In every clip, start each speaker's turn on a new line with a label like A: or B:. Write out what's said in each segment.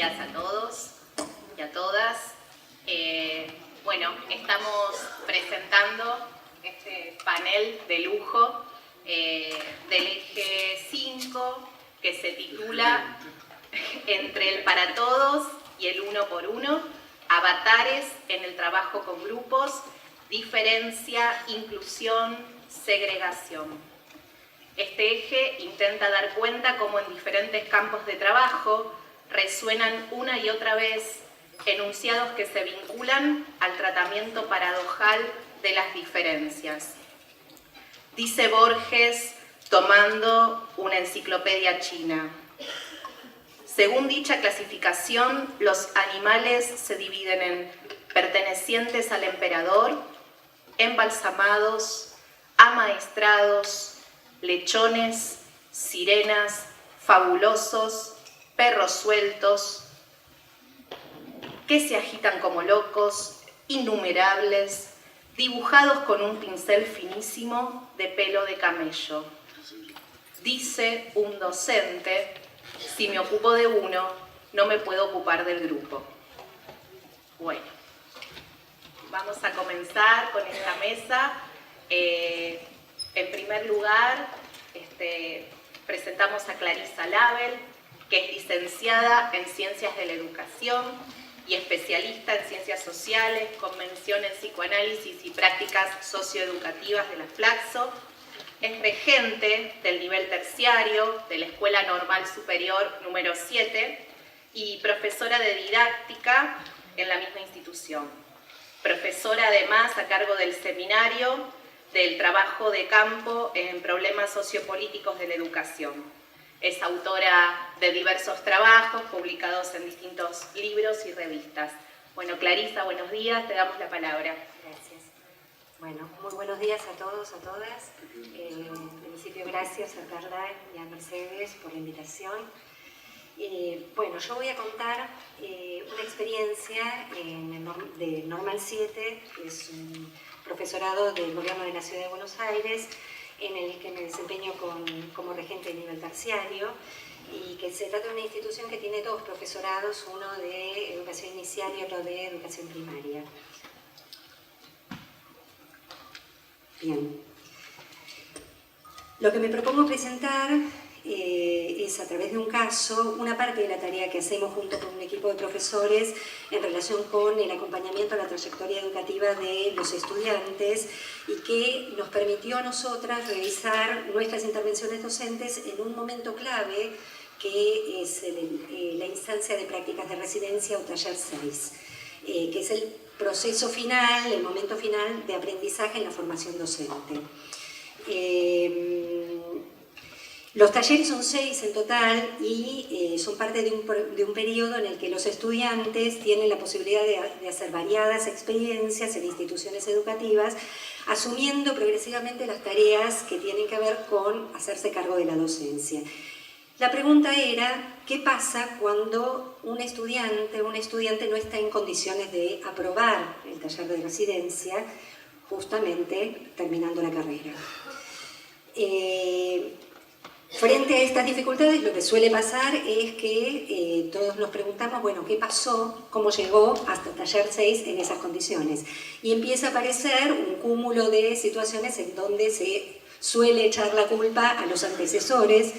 A: días a todos y a todas. Bueno, estamos presentando este panel de lujo del eje 5 que se titula Entre el para todos y el uno por uno, avatares en el trabajo con grupos, diferencia, inclusión, segregación. Este eje intenta dar cuenta cómo en diferentes campos de trabajo resuenan una y otra vez enunciados que se vinculan al tratamiento paradojal de las diferencias. Dice Borges, tomando una enciclopedia china: según dicha clasificación, los animales se dividen en pertenecientes al emperador, embalsamados, amaestrados, lechones, sirenas, fabulosos, perros sueltos, que se agitan como locos, innumerables, dibujados con un pincel finísimo de pelo de camello. Dice un docente: si me ocupo de uno, no me puedo ocupar del grupo. Bueno, vamos a comenzar con esta mesa. En primer lugar, presentamos a Clarisa Label, que es licenciada en Ciencias de la Educación y especialista en Ciencias Sociales, con mención en Psicoanálisis y Prácticas Socioeducativas de la Flaxo. Es regente del nivel terciario de la Escuela Normal Superior número 7 y profesora de didáctica en la misma institución. Profesora además a cargo del seminario del trabajo de campo en problemas sociopolíticos de la educación. Es autora de diversos trabajos publicados en distintos libros y revistas. Bueno, Clarisa, buenos días, te damos la palabra.
B: Gracias. Bueno, muy buenos días a todos, a todas. En principio, gracias a Carla y a Mercedes por la invitación. Bueno, yo voy a contar una experiencia de Normal 7, que es un profesorado del Gobierno de la Ciudad de Buenos Aires, en el que me desempeño como regente de nivel terciario, y que se trata de una institución que tiene dos profesorados, uno de educación inicial y otro de educación primaria. Bien. Lo que me propongo presentar es, a través de un caso, una parte de la tarea que hacemos junto con un equipo de profesores en relación con el acompañamiento a la trayectoria educativa de los estudiantes, y que nos permitió a nosotras revisar nuestras intervenciones docentes en un momento clave, que es la instancia de prácticas de residencia o taller 6, que es el proceso final, el momento final de aprendizaje en la formación docente. Los talleres son 6 en total y son parte de un periodo en el que los estudiantes tienen la posibilidad de hacer variadas experiencias en instituciones educativas, asumiendo progresivamente las tareas que tienen que ver con hacerse cargo de la docencia. La pregunta era: ¿qué pasa cuando un estudiante no está en condiciones de aprobar el taller de residencia, justamente terminando la carrera? Frente a estas dificultades, lo que suele pasar es que todos nos preguntamos, bueno, ¿qué pasó? ¿Cómo llegó hasta el taller 6 en esas condiciones? Y empieza a aparecer un cúmulo de situaciones en donde se suele echar la culpa a los antecesores,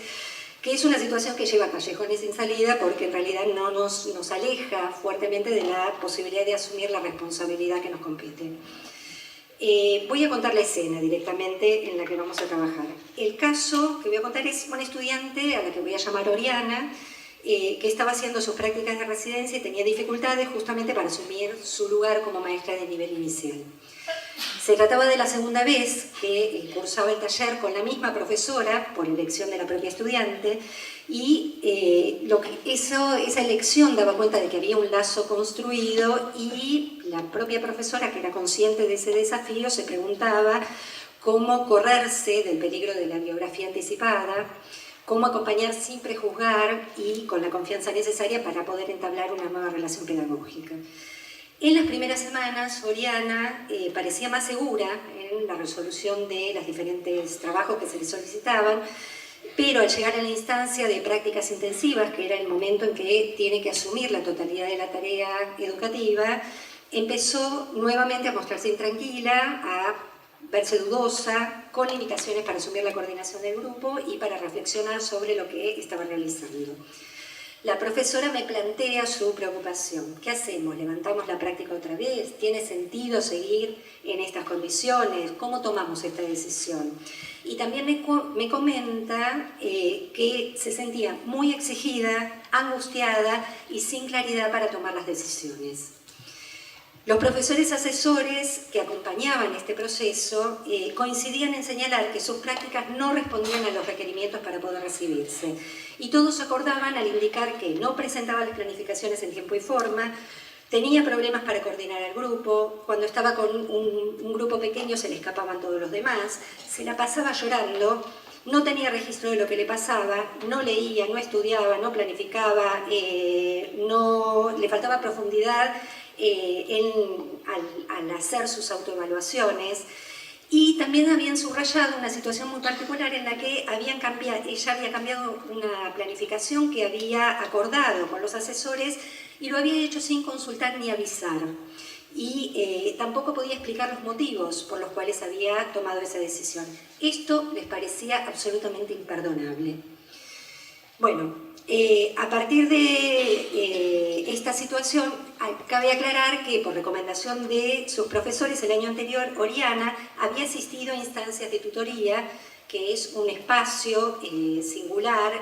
B: que es una situación que lleva a callejones sin salida, porque en realidad no nos aleja fuertemente de la posibilidad de asumir la responsabilidad que nos compete. Voy a contar la escena directamente en la que vamos a trabajar. El caso que voy a contar es una estudiante a la que voy a llamar Oriana, que estaba haciendo sus prácticas de residencia y tenía dificultades justamente para asumir su lugar como maestra de nivel inicial. Se trataba de la segunda vez que cursaba el taller con la misma profesora, por elección de la propia estudiante, y esa elección daba cuenta de que había un lazo construido, y la propia profesora, que era consciente de ese desafío, se preguntaba cómo correrse del peligro de la biografía anticipada, cómo acompañar sin prejuzgar y con la confianza necesaria para poder entablar una nueva relación pedagógica. En las primeras semanas, Oriana parecía más segura en la resolución de los diferentes trabajos que se le solicitaban, pero al llegar a la instancia de prácticas intensivas, que era el momento en que tiene que asumir la totalidad de la tarea educativa, empezó nuevamente a mostrarse intranquila, a verse dudosa, con limitaciones para asumir la coordinación del grupo y para reflexionar sobre lo que estaba realizando. La profesora me plantea su preocupación. ¿Qué hacemos? ¿Levantamos la práctica otra vez? ¿Tiene sentido seguir en estas condiciones? ¿Cómo tomamos esta decisión? Y también me comenta que se sentía muy exigida, angustiada y sin claridad para tomar las decisiones. Los profesores asesores que acompañaban este proceso coincidían en señalar que sus prácticas no respondían a los requerimientos para poder recibirse, y todos acordaban al indicar que no presentaba las planificaciones en tiempo y forma, tenía problemas para coordinar al grupo, cuando estaba con un grupo pequeño se le escapaban todos los demás, se la pasaba llorando, no tenía registro de lo que le pasaba, no leía, no estudiaba, no planificaba, le faltaba profundidad al hacer sus autoevaluaciones, y también habían subrayado una situación muy particular en la que ella había cambiado una planificación que había acordado con los asesores y lo había hecho sin consultar ni avisar. Y tampoco podía explicar los motivos por los cuales había tomado esa decisión. Esto les parecía absolutamente imperdonable. Bueno, a partir de esta situación, cabe aclarar que por recomendación de sus profesores el año anterior, Oriana había asistido a instancias de tutoría, que es un espacio singular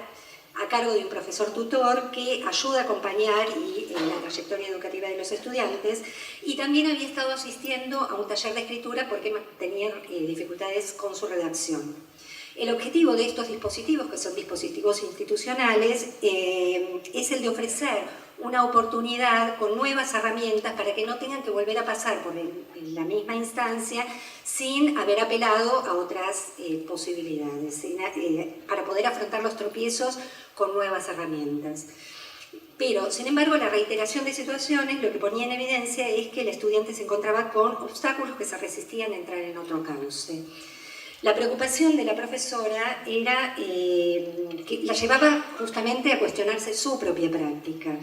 B: a cargo de un profesor tutor que ayuda a acompañar la trayectoria educativa de los estudiantes, y también había estado asistiendo a un taller de escritura porque tenía dificultades con su redacción. El objetivo de estos dispositivos, que son dispositivos institucionales, es el de ofrecer una oportunidad con nuevas herramientas para que no tengan que volver a pasar por la misma instancia sin haber apelado a otras posibilidades, para poder afrontar los tropiezos con nuevas herramientas. Pero, sin embargo, la reiteración de situaciones lo que ponía en evidencia es que el estudiante se encontraba con obstáculos que se resistían a entrar en otro cauce. La preocupación de la profesora era que la llevaba justamente a cuestionarse su propia práctica.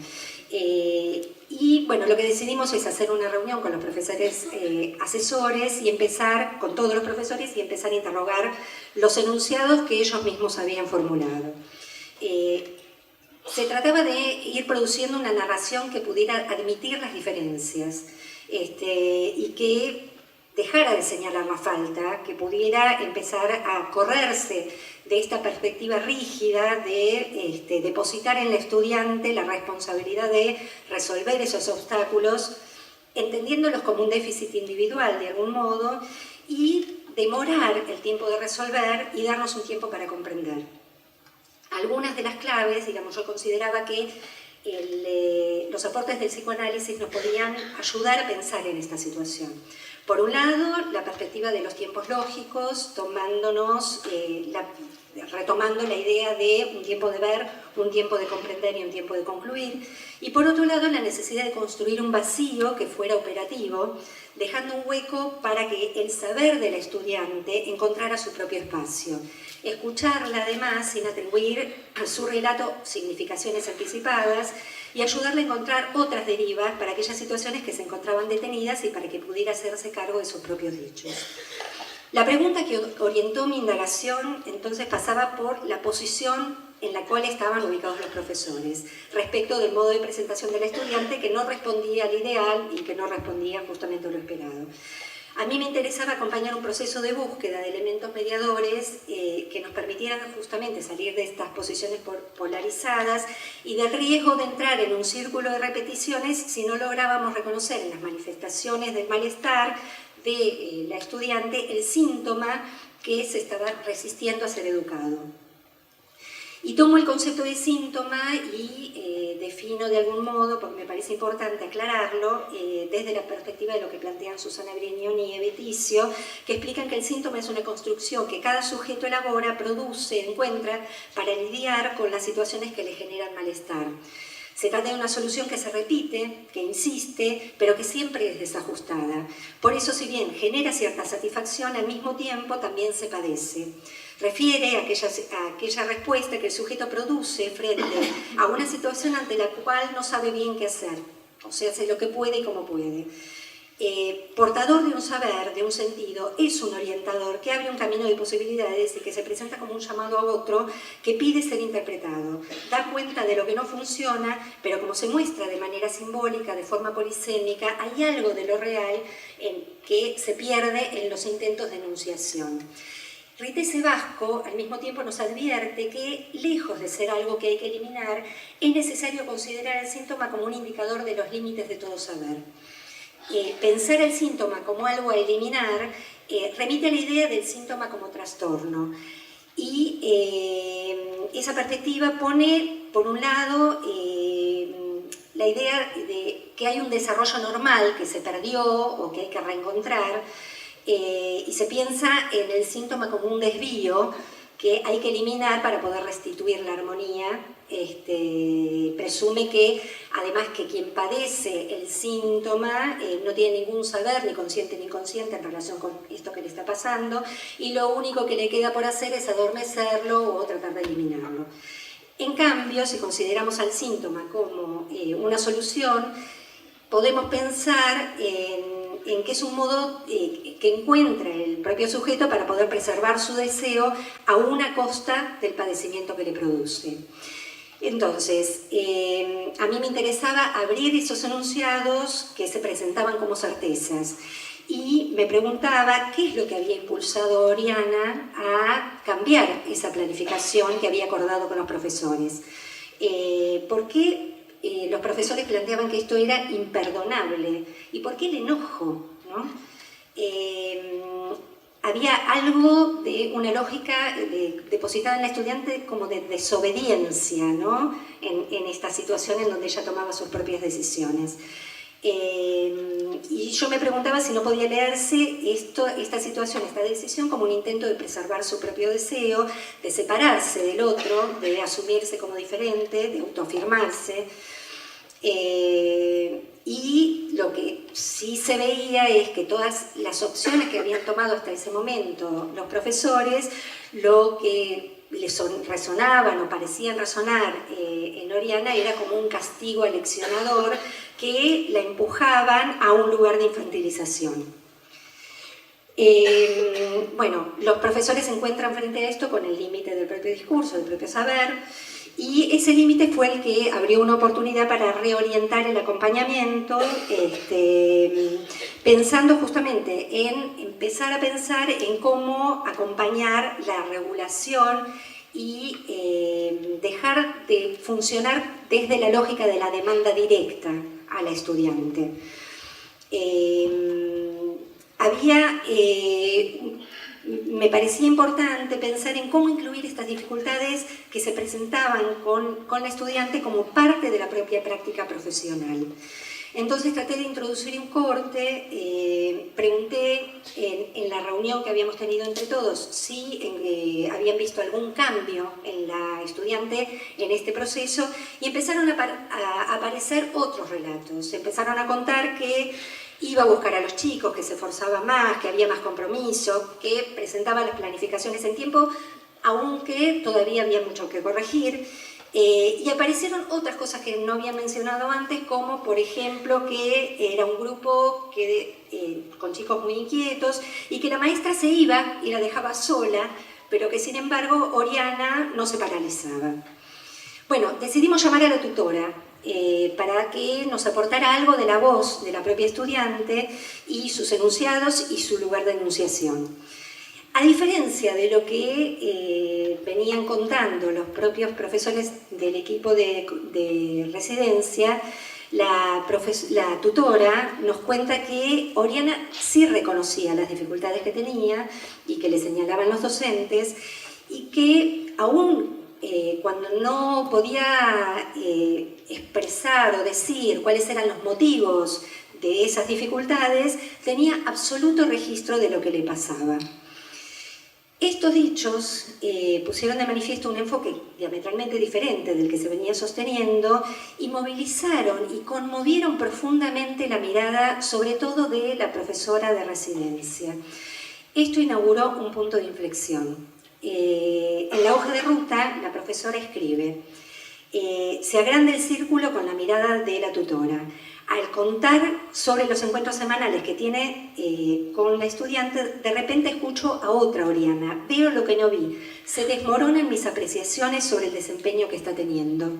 B: Y bueno, lo que decidimos es hacer una reunión con los profesores asesores y empezar, con todos los profesores, y empezar a interrogar los enunciados que ellos mismos habían formulado. Se trataba de ir produciendo una narración que pudiera admitir las diferencias y que dejara de señalar la falta, que pudiera empezar a correrse de esta perspectiva rígida de depositar en el estudiante la responsabilidad de resolver esos obstáculos, entendiéndolos como un déficit individual de algún modo, y demorar el tiempo de resolver y darnos un tiempo para comprender. Algunas de las claves, digamos, yo consideraba que los aportes del psicoanálisis nos podían ayudar a pensar en esta situación. Por un lado, la perspectiva de los tiempos lógicos, retomando la idea de un tiempo de ver, un tiempo de comprender y un tiempo de concluir. Y por otro lado, la necesidad de construir un vacío que fuera operativo, dejando un hueco para que el saber del estudiante encontrara su propio espacio. Escucharla además sin atribuir a su relato significaciones anticipadas y ayudarle a encontrar otras derivas para aquellas situaciones que se encontraban detenidas y para que pudiera hacerse cargo de sus propios dichos. La pregunta que orientó mi indagación entonces pasaba por la posición en la cual estaban ubicados los profesores respecto del modo de presentación del estudiante, que no respondía al ideal y que no respondía justamente a lo esperado. A mí me interesaba acompañar un proceso de búsqueda de elementos mediadores que nos permitieran justamente salir de estas posiciones polarizadas y del riesgo de entrar en un círculo de repeticiones si no lográbamos reconocer en las manifestaciones del malestar de la estudiante el síntoma que se estaba resistiendo a ser educado. Y tomo el concepto de síntoma y defino de algún modo, porque me parece importante aclararlo, desde la perspectiva de lo que plantean Susana Brignoni y Betticio, que explican que el síntoma es una construcción que cada sujeto elabora, produce, encuentra para lidiar con las situaciones que le generan malestar. Se trata de una solución que se repite, que insiste, pero que siempre es desajustada. Por eso, si bien genera cierta satisfacción, al mismo tiempo también se padece. Refiere a aquella respuesta que el sujeto produce frente a una situación ante la cual no sabe bien qué hacer. O sea, hace lo que puede y como puede. Portador de un saber, de un sentido, es un orientador que abre un camino de posibilidades y que se presenta como un llamado a otro que pide ser interpretado. Da cuenta de lo que no funciona, pero como se muestra de manera simbólica, de forma polisémica, hay algo de lo real que se pierde en los intentos de enunciación. Rite Sebasco al mismo tiempo nos advierte que, lejos de ser algo que hay que eliminar, es necesario considerar el síntoma como un indicador de los límites de todo saber. Pensar el síntoma como algo a eliminar remite a la idea del síntoma como trastorno. Y esa perspectiva pone, por un lado, la idea de que hay un desarrollo normal que se perdió o que hay que reencontrar, y se piensa en el síntoma como un desvío que hay que eliminar para poder restituir la armonía. Presume que, además, que quien padece el síntoma no tiene ningún saber, ni consciente ni inconsciente, en relación con esto que le está pasando, y lo único que le queda por hacer es adormecerlo o tratar de eliminarlo. En cambio, si consideramos al síntoma como una solución, podemos pensar en que es un modo que encuentra el propio sujeto para poder preservar su deseo a una costa del padecimiento que le produce. Entonces, a mí me interesaba abrir esos enunciados que se presentaban como certezas y me preguntaba qué es lo que había impulsado a Oriana a cambiar esa planificación que había acordado con los profesores. ¿Por qué los profesores planteaban que esto era imperdonable? ¿Y por qué el enojo, ¿no? Había algo de una lógica depositada en la estudiante como de desobediencia, ¿no? en esta situación en donde ella tomaba sus propias decisiones. Y yo me preguntaba si no podía leerse esta situación, esta decisión, como un intento de preservar su propio deseo, de separarse del otro, de asumirse como diferente, de autoafirmarse. Y lo que sí se veía es que todas las opciones que habían tomado hasta ese momento los profesores, lo que les resonaban o parecían resonar en Oriana era como un castigo aleccionador que la empujaban a un lugar de infantilización. Bueno, los profesores se encuentran frente a esto con el límite del propio discurso, del propio saber, y ese límite fue el que abrió una oportunidad para reorientar el acompañamiento, pensando justamente en empezar a pensar en cómo acompañar la regulación y dejar de funcionar desde la lógica de la demanda directa a la estudiante. Me parecía importante pensar en cómo incluir estas dificultades que se presentaban con la estudiante como parte de la propia práctica profesional. Entonces traté de introducir un corte, pregunté en la reunión que habíamos tenido entre todos si habían visto algún cambio en la estudiante en este proceso, y empezaron a aparecer otros relatos. Empezaron a contar que iba a buscar a los chicos, que se esforzaba más, que había más compromiso, que presentaba las planificaciones en tiempo, aunque todavía había mucho que corregir. Y aparecieron otras cosas que no había mencionado antes, como por ejemplo que era un grupo con chicos muy inquietos y que la maestra se iba y la dejaba sola, pero que sin embargo Oriana no se paralizaba. Bueno, decidimos llamar a la tutora para que nos aportara algo de la voz de la propia estudiante y sus enunciados y su lugar de enunciación. A diferencia de lo que venían contando los propios profesores del equipo de residencia, la tutora nos cuenta que Oriana sí reconocía las dificultades que tenía y que le señalaban los docentes, y que aún cuando no podía expresar o decir cuáles eran los motivos de esas dificultades, tenía absoluto registro de lo que le pasaba. Estos dichos pusieron de manifiesto un enfoque diametralmente diferente del que se venía sosteniendo y movilizaron y conmovieron profundamente la mirada, sobre todo de la profesora de residencia. Esto inauguró un punto de inflexión. En la hoja de ruta, la profesora escribe: se agranda el círculo con la mirada de la tutora. Al contar sobre los encuentros semanales que tiene con la estudiante, de repente escucho a otra Oriana. Veo lo que no vi. Se desmoronan mis apreciaciones sobre el desempeño que está teniendo.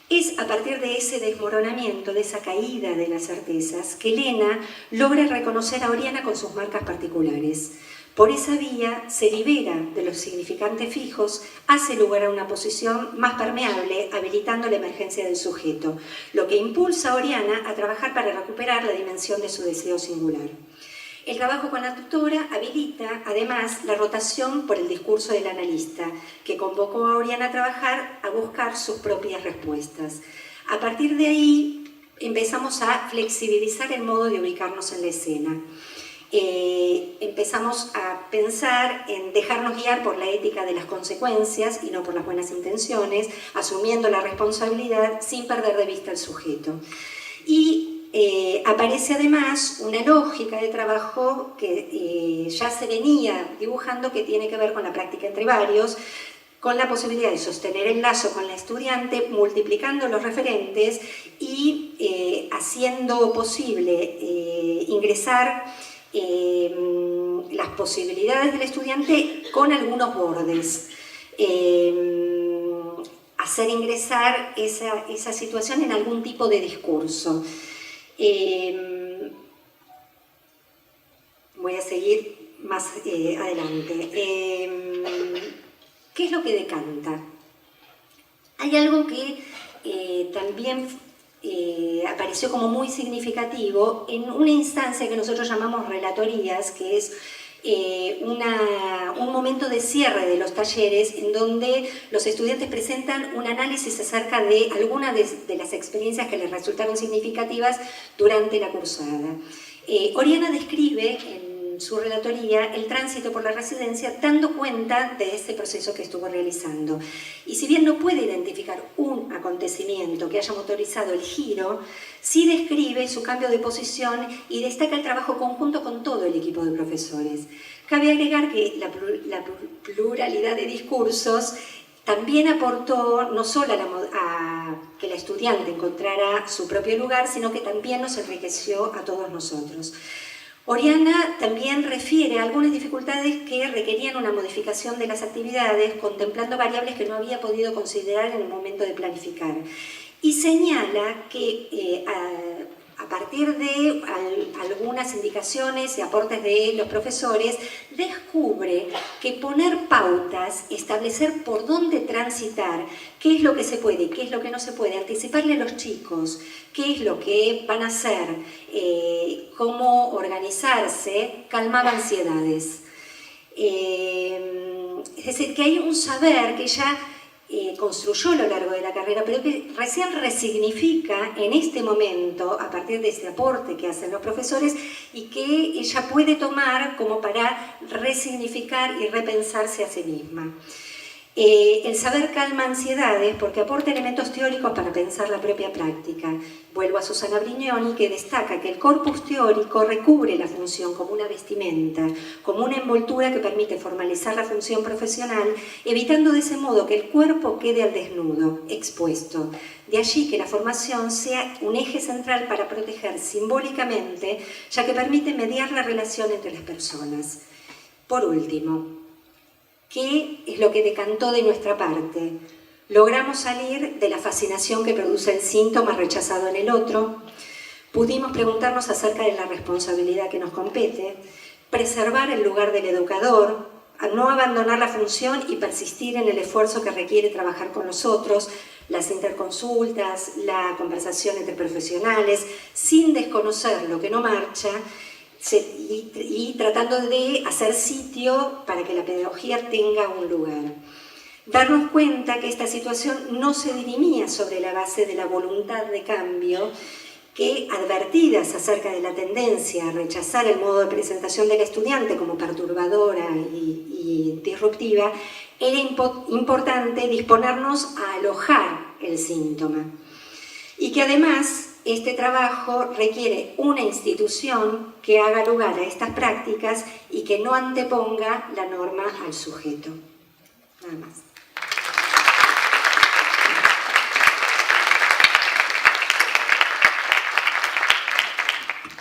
B: Es a partir de ese desmoronamiento, de esa caída de las certezas, que Elena logra reconocer a Oriana con sus marcas particulares. Por esa vía se libera de los significantes fijos, hace lugar a una posición más permeable, habilitando la emergencia del sujeto, lo que impulsa a Oriana a trabajar para recuperar la dimensión de su deseo singular. El trabajo con la tutora habilita, además, la rotación por el discurso del analista, que convocó a Oriana a trabajar, a buscar sus propias respuestas. A partir de ahí, empezamos a flexibilizar el modo de ubicarnos en la escena. Empezamos a pensar en dejarnos guiar por la ética de las consecuencias y no por las buenas intenciones, asumiendo la responsabilidad sin perder de vista el sujeto. Y aparece además una lógica de trabajo que ya se venía dibujando, que tiene que ver con la práctica entre varios, con la posibilidad de sostener el lazo con la estudiante, multiplicando los referentes y haciendo posible ingresar las posibilidades del estudiante con algunos bordes. Hacer ingresar esa situación en algún tipo de discurso. Voy a seguir más adelante. ¿Qué es lo que decanta? Hay algo que también apareció como muy significativo en una instancia que nosotros llamamos relatorías, que es un momento de cierre de los talleres en donde los estudiantes presentan un análisis acerca de algunas de las experiencias que les resultaron significativas durante la cursada. Oriana describe en su relatoría el tránsito por la residencia dando cuenta de ese proceso que estuvo realizando. Y si bien no puede identificar un acontecimiento que haya motorizado el giro, sí describe su cambio de posición y destaca el trabajo conjunto con todo el equipo de profesores. Cabe agregar que la pluralidad de discursos también aportó no solo a que la estudiante encontrara su propio lugar, sino que también nos enriqueció a todos nosotros. Oriana también refiere a algunas dificultades que requerían una modificación de las actividades, contemplando variables que no había podido considerar en el momento de planificar. Y señala que a partir de algunas indicaciones y aportes de los profesores, descubre que poner pautas, establecer por dónde transitar, qué es lo que se puede y qué es lo que no se puede, anticiparle a los chicos qué es lo que van a hacer, cómo organizarse, calmaba ansiedades. Es decir, que hay un saber que ella construyó a lo largo de la carrera, pero que recién resignifica en este momento, a partir de ese aporte que hacen los profesores, y que ella puede tomar como para resignificar y repensarse a sí misma. El saber calma ansiedades porque aporta elementos teóricos para pensar la propia práctica. Vuelvo a Susana Brignoni, que destaca que el corpus teórico recubre la función como una vestimenta, como una envoltura que permite formalizar la función profesional, evitando de ese modo que el cuerpo quede al desnudo, expuesto. De allí que la formación sea un eje central para proteger simbólicamente, ya que permite mediar la relación entre las personas. Por último, ¿qué es lo que decantó de nuestra parte? Logramos salir de la fascinación que produce el síntoma rechazado en el otro, pudimos preguntarnos acerca de la responsabilidad que nos compete, preservar el lugar del educador, a no abandonar la función y persistir en el esfuerzo que requiere trabajar con los otros, las interconsultas, la conversación entre profesionales, sin desconocer lo que no marcha, y tratando de hacer sitio para que la pedagogía tenga un lugar. Darnos cuenta que esta situación no se dirimía sobre la base de la voluntad de cambio que, advertidas acerca de la tendencia a rechazar el modo de presentación del estudiante como perturbadora y disruptiva, era importante disponernos a alojar el síntoma. Y que además este trabajo requiere una institución que haga lugar a estas prácticas y que no anteponga la norma al sujeto. Nada más.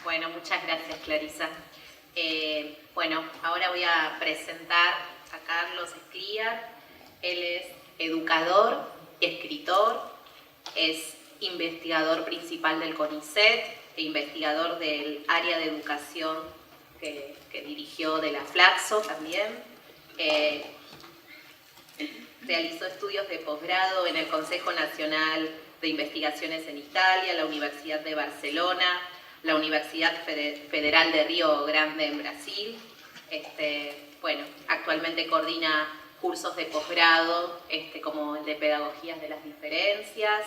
A: Bueno, muchas gracias, Clarisa. Bueno, ahora voy a presentar a Carlos Escliar. Él es educador, escritor, es investigador principal del CONICET e investigador del área de educación que dirigió de la Flaxo también. Realizó estudios de posgrado en el Consejo Nacional de Investigaciones en Italia, la Universidad de Barcelona, la Universidad Federal de Río Grande en Brasil. Bueno, actualmente coordina cursos de posgrado como el de Pedagogías de las Diferencias,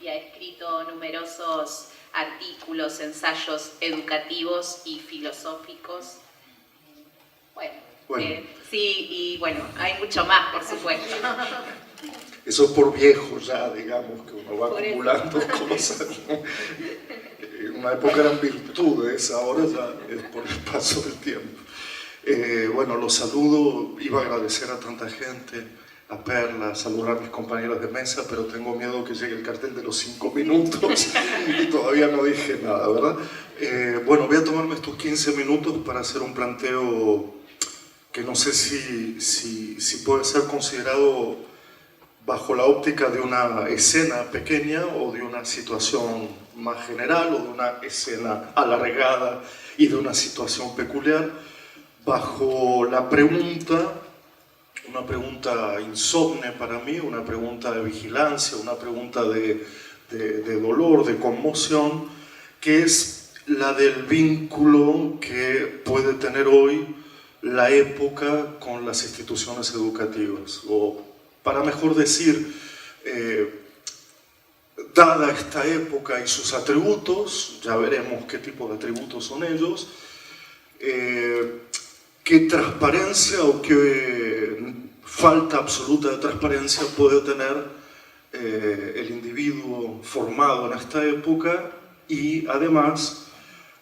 A: y ha escrito numerosos artículos, ensayos educativos y filosóficos. Bueno. Sí, y bueno, hay mucho más, por supuesto.
C: Eso es por viejo ya, digamos, que uno va acumulando cosas, ¿no? En una época eran virtudes, ahora ya es por el paso del tiempo. Bueno, los saludo, iba a agradecer a tanta gente, a Perla, saludar a mis compañeros de mesa, pero tengo miedo que llegue el cartel de los 5 minutos y todavía no dije nada, ¿verdad? Bueno, voy a tomarme estos 15 minutos para hacer un planteo que no sé si puede ser considerado bajo la óptica de una escena pequeña o de una situación más general o de una escena alargada y de una situación peculiar, bajo la pregunta, una pregunta insomne para mí, una pregunta de vigilancia, una pregunta de dolor, de conmoción, que es la del vínculo que puede tener hoy la época con las instituciones educativas, o para mejor decir, dada esta época y sus atributos, ya veremos qué tipo de atributos son ellos, qué transparencia o qué falta absoluta de transparencia puede tener el individuo formado en esta época, y además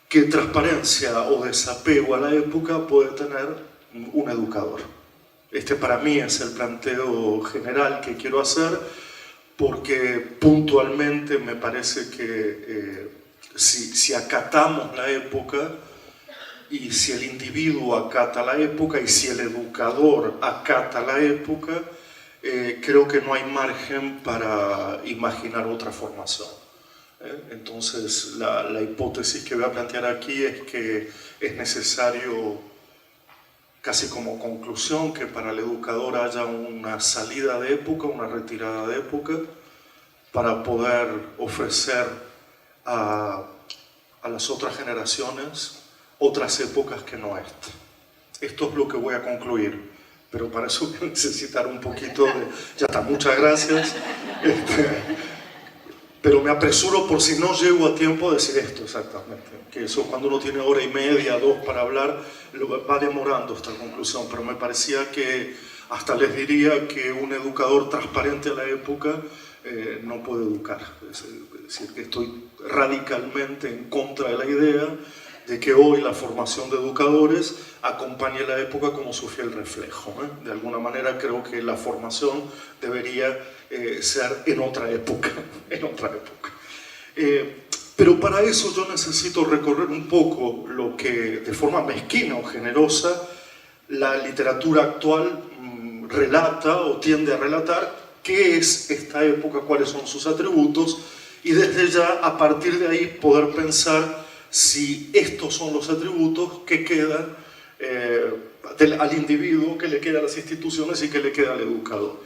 C: qué transparencia o desapego a la época puede tener un educador. Este para mí es el planteo general que quiero hacer, porque puntualmente me parece que si acatamos la época, y si el individuo acata la época, y si el educador acata la época, creo que no hay margen para imaginar otra formación. Entonces la hipótesis que voy a plantear aquí es que es necesario, casi como conclusión, que para el educador haya una salida de época, una retirada de época, para poder ofrecer a las otras generaciones otras épocas que no esta. Esto es lo que voy a concluir, pero para eso voy a necesitar un poquito de... Ya está, muchas gracias. Pero me apresuro por si no llego a tiempo a decir esto exactamente, que eso cuando uno tiene hora y media, 2 para hablar, va demorando esta conclusión, pero me parecía que hasta les diría que un educador transparente a la época no puede educar. Es decir, que estoy radicalmente en contra de la idea de que hoy la formación de educadores acompañe la época como su fiel reflejo. De alguna manera creo que la formación debería ser en otra época, pero para eso yo necesito recorrer un poco lo que de forma mezquina o generosa la literatura actual relata o tiende a relatar qué es esta época, cuáles son sus atributos, y desde ya a partir de ahí poder pensar si estos son los atributos que quedan al individuo, que le queda a las instituciones y que le queda al educador.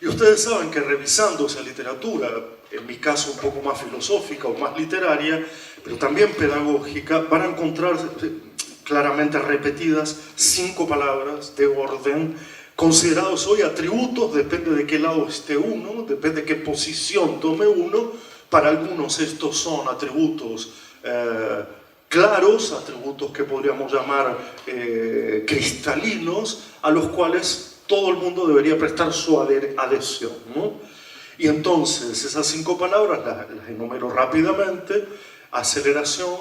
C: Y ustedes saben que revisando esa literatura, en mi caso un poco más filosófica o más literaria, pero también pedagógica, van a encontrar claramente repetidas 5 palabras de orden, considerados hoy atributos, depende de qué lado esté uno, depende de qué posición tome uno, Para algunos estos son atributos claros, atributos que podríamos llamar cristalinos, a los cuales todo el mundo debería prestar su adhesión, ¿no? Y entonces esas 5 palabras las enumero rápidamente: aceleración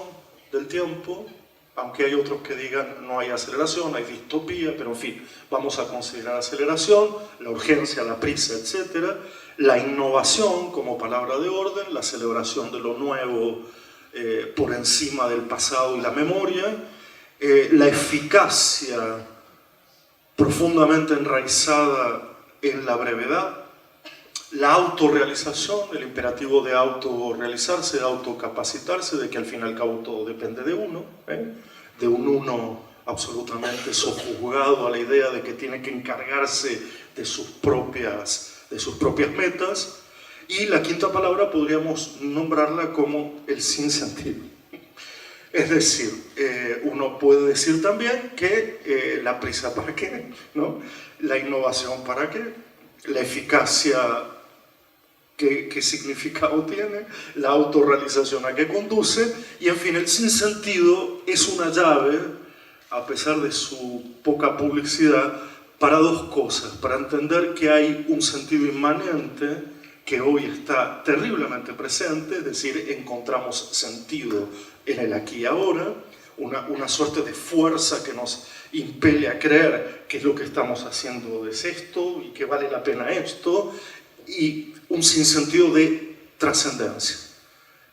C: del tiempo, aunque hay otros que digan no hay aceleración, hay distopía, pero en fin, vamos a considerar aceleración, la urgencia, la prisa, etc. La innovación como palabra de orden, la celebración de lo nuevo por encima del pasado y la memoria, la eficacia profundamente enraizada en la brevedad, la autorrealización, el imperativo de autorrealizarse, de autocapacitarse, de que al fin y al cabo todo depende de uno, de un uno absolutamente sojuzgado a la idea de que tiene que encargarse de sus propias metas. Y la 5ª palabra podríamos nombrarla como el sinsentido. Es decir, uno puede decir también que la prisa para qué, ¿no? La innovación para qué, la eficacia qué significado tiene, la autorrealización a qué conduce, y en fin, el sinsentido es una llave, a pesar de su poca publicidad, para 2 cosas: para entender que hay un sentido inmanente que hoy está terriblemente presente, es decir, encontramos sentido en el aquí y ahora, una suerte de fuerza que nos impele a creer que lo que estamos haciendo es esto y que vale la pena esto, y un sinsentido de trascendencia.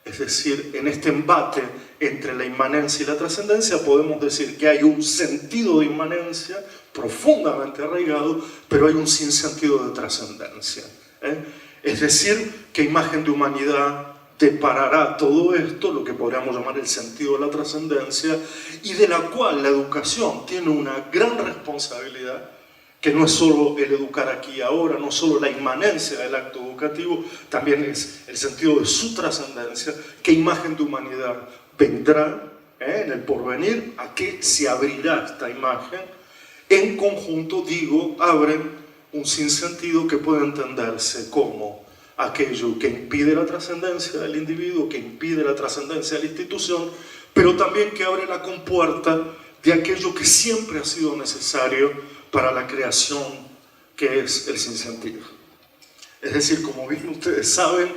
C: Es decir, en este embate entre la inmanencia y la trascendencia podemos decir que hay un sentido de inmanencia profundamente arraigado, pero hay un sinsentido de trascendencia. Es decir, ¿qué imagen de humanidad deparará todo esto, lo que podríamos llamar el sentido de la trascendencia, y de la cual la educación tiene una gran responsabilidad, que no es solo el educar aquí y ahora, no solo la inmanencia del acto educativo, también es el sentido de su trascendencia? ¿Qué imagen de humanidad vendrá en el porvenir? ¿A qué se abrirá esta imagen? En conjunto, digo, abren un sinsentido que puede entenderse como aquello que impide la trascendencia del individuo, que impide la trascendencia de la institución, pero también que abre la compuerta de aquello que siempre ha sido necesario para la creación, que es el sinsentido. Es decir, como bien ustedes saben,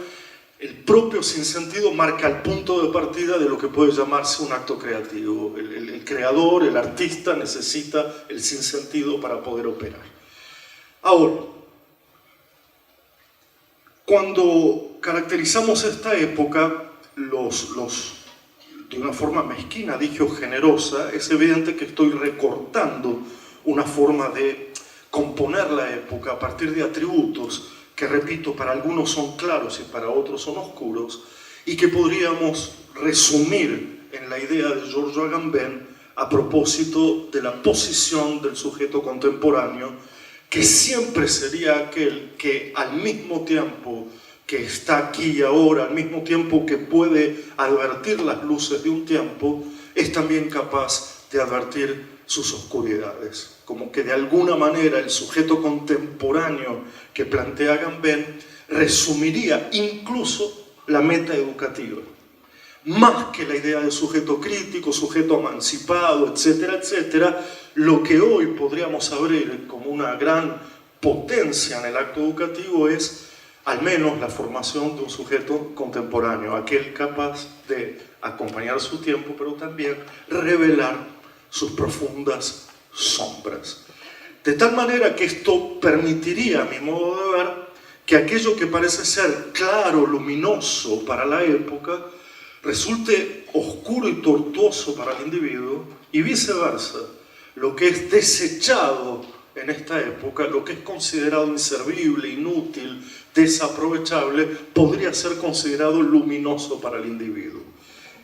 C: el propio sinsentido marca el punto de partida de lo que puede llamarse un acto creativo. El creador, el artista, necesita el sinsentido para poder operar. Ahora, cuando caracterizamos esta época, de una forma mezquina, dije, o generosa, es evidente que estoy recortando una forma de componer la época a partir de atributos que, repito, para algunos son claros y para otros son oscuros, y que podríamos resumir en la idea de Giorgio Agamben a propósito de la posición del sujeto contemporáneo, que siempre sería aquel que al mismo tiempo que está aquí y ahora, al mismo tiempo que puede advertir las luces de un tiempo, es también capaz de advertir sus oscuridades. Como que de alguna manera el sujeto contemporáneo que plantea Agamben resumiría incluso la meta educativa. Más que la idea de sujeto crítico, sujeto emancipado, etcétera, etcétera, lo que hoy podríamos abrir como una gran potencia en el acto educativo es al menos la formación de un sujeto contemporáneo, aquel capaz de acompañar su tiempo, pero también revelar sus profundas sombras. De tal manera que esto permitiría, a mi modo de ver, que aquello que parece ser claro, luminoso para la época, resulte oscuro y tortuoso para el individuo, y viceversa. Lo que es desechado en esta época, lo que es considerado inservible, inútil, desaprovechable, podría ser considerado luminoso para el individuo.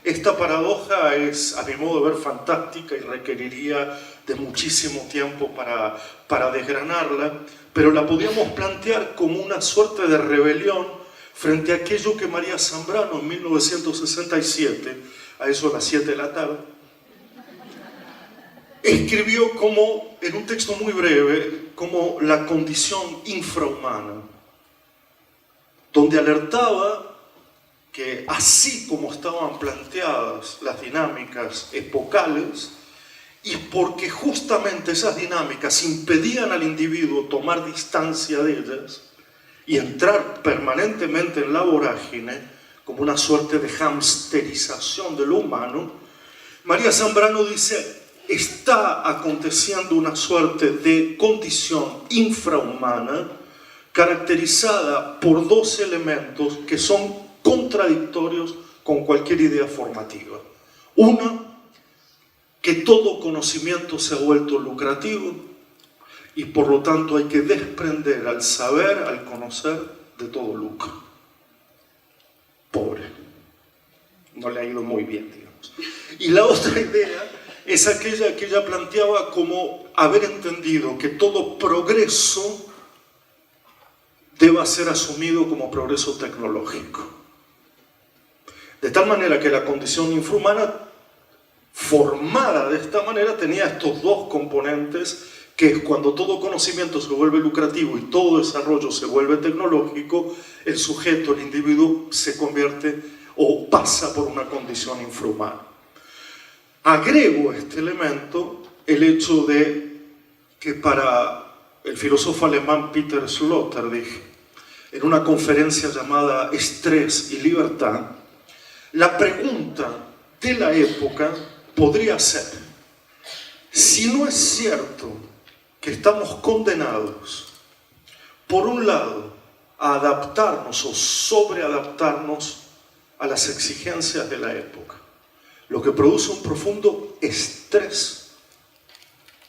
C: Esta paradoja es, a mi modo de ver, fantástica y requeriría de muchísimo tiempo para desgranarla, pero la podríamos plantear como una suerte de rebelión frente a aquello que María Zambrano en 1967, a eso a las 7 de la tarde, escribió como, en un texto muy breve, como la condición infrahumana, donde alertaba que así como estaban planteadas las dinámicas epocales, y porque justamente esas dinámicas impedían al individuo tomar distancia de ellas y entrar permanentemente en la vorágine, como una suerte de hamsterización de lo humano, María Zambrano dice, está aconteciendo una suerte de condición infrahumana caracterizada por dos elementos que son contradictorios con cualquier idea formativa. Una, que todo conocimiento se ha vuelto lucrativo y por lo tanto hay que desprender al saber, al conocer, de todo lucro. Pobre. No le ha ido muy bien, digamos. Y la otra idea es aquella que ella planteaba como haber entendido que todo progreso deba ser asumido como progreso tecnológico. De tal manera que la condición infrahumana, formada de esta manera, tenía estos dos componentes, que es cuando todo conocimiento se vuelve lucrativo y todo desarrollo se vuelve tecnológico, el sujeto, el individuo, se convierte o pasa por una condición infrahumana. Agrego a este elemento el hecho de que para el filósofo alemán Peter Sloterdijk, en una conferencia llamada Estrés y Libertad, la pregunta de la época podría ser, si no es cierto que estamos condenados, por un lado, a adaptarnos o sobreadaptarnos a las exigencias de la época, lo que produce un profundo estrés,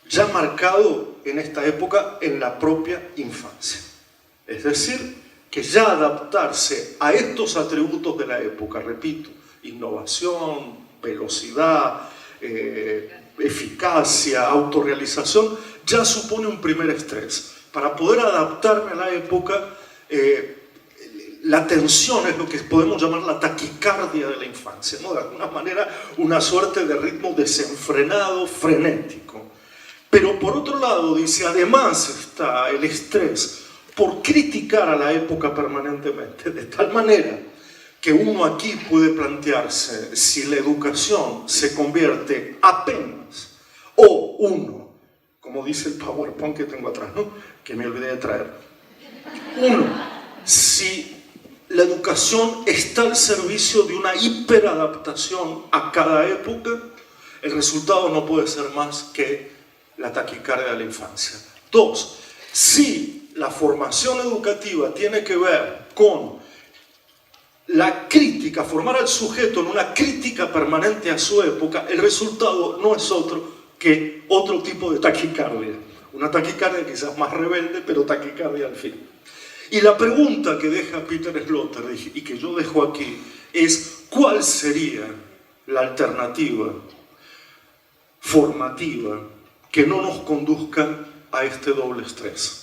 C: ya marcado en esta época en la propia infancia. Es decir, que ya adaptarse a estos atributos de la época, repito, innovación, velocidad, eficacia, autorrealización, ya supone un primer estrés. Para poder adaptarme a la época, la tensión es lo que podemos llamar la taquicardia de la infancia, ¿no? De alguna manera una suerte de ritmo desenfrenado, frenético. Pero por otro lado, dice, además está el estrés por criticar a la época permanentemente, de tal manera que uno aquí puede plantearse si la educación se convierte apenas, o uno, como dice el PowerPoint que tengo atrás, ¿no? Que me olvidé de traer, uno, si la educación está al servicio de una hiperadaptación a cada época, el resultado no puede ser más que la taquicardia de la infancia. Dos, si la formación educativa tiene que ver con la crítica, formar al sujeto en una crítica permanente a su época, el resultado no es otro que otro tipo de taquicardia. Una taquicardia quizás más rebelde, pero taquicardia al fin. Y la pregunta que deja Peter Sloterdijk y que yo dejo aquí es, ¿cuál sería la alternativa formativa que no nos conduzca a este doble estrés?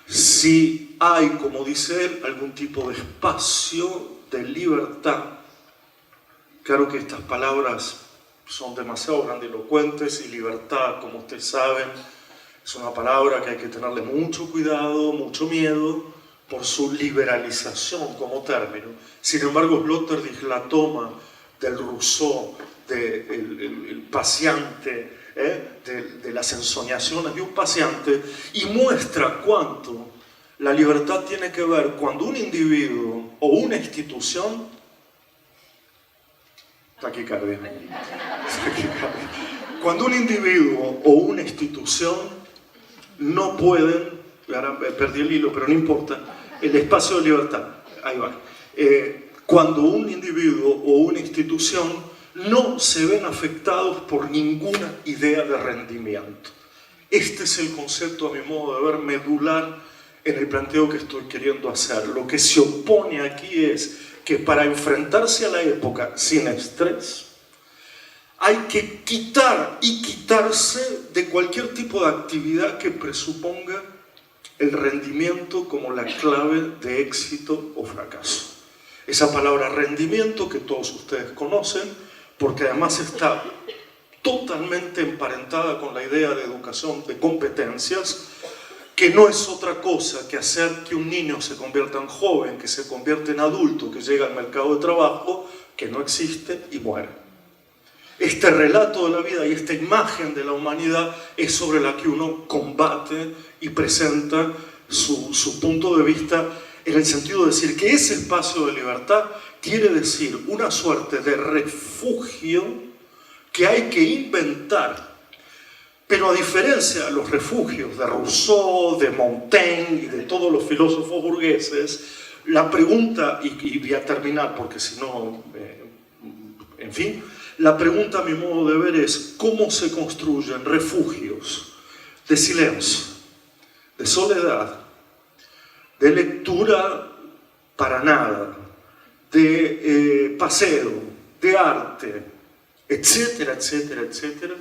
C: Si hay, como dice él, algún tipo de espacio de libertad. Claro que estas palabras son demasiado grandilocuentes y libertad, como ustedes saben, es una palabra que hay que tenerle mucho cuidado, mucho miedo, por su liberalización como término. Sin embargo, Sloterdijk la toma del Rousseau, del paseante, de las ensoñaciones de un paseante, y muestra cuánto la libertad tiene que ver cuando un individuo o una institución... Taquicardia. Cuando un individuo o una institución no pueden, ahora perdí el hilo, pero no importa, el espacio de libertad, ahí va. Cuando un individuo o una institución no se ven afectados por ninguna idea de rendimiento. Este es el concepto, a mi modo de ver, medular en el planteo que estoy queriendo hacer. Lo que se opone aquí es que para enfrentarse a la época sin estrés, hay que quitar y quitarse de cualquier tipo de actividad que presuponga el rendimiento como la clave de éxito o fracaso. Esa palabra rendimiento que todos ustedes conocen, porque además está totalmente emparentada con la idea de educación de competencias, que no es otra cosa que hacer que un niño se convierta en joven, que se convierta en adulto, que llega al mercado de trabajo, que no existe y muere. Este relato de la vida y esta imagen de la humanidad es sobre la que uno combate y presenta su punto de vista, en el sentido de decir que ese espacio de libertad quiere decir una suerte de refugio que hay que inventar. Pero a diferencia de los refugios de Rousseau, de Montaigne y de todos los filósofos burgueses, la pregunta, y voy a terminar porque si no, en fin, la pregunta a mi modo de ver es cómo se construyen refugios de silencio, de soledad, de lectura para nada, de paseo, de arte, etcétera, etcétera, etcétera,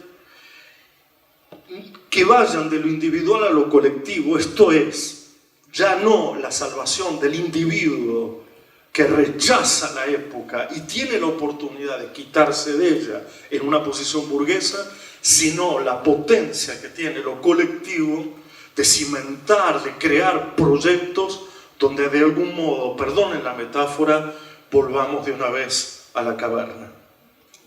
C: que vayan de lo individual a lo colectivo, esto es, ya no la salvación del individuo que rechaza la época y tiene la oportunidad de quitarse de ella en una posición burguesa, sino la potencia que tiene lo colectivo de cimentar, de crear proyectos donde de algún modo, perdonen la metáfora, volvamos de una vez a la caverna.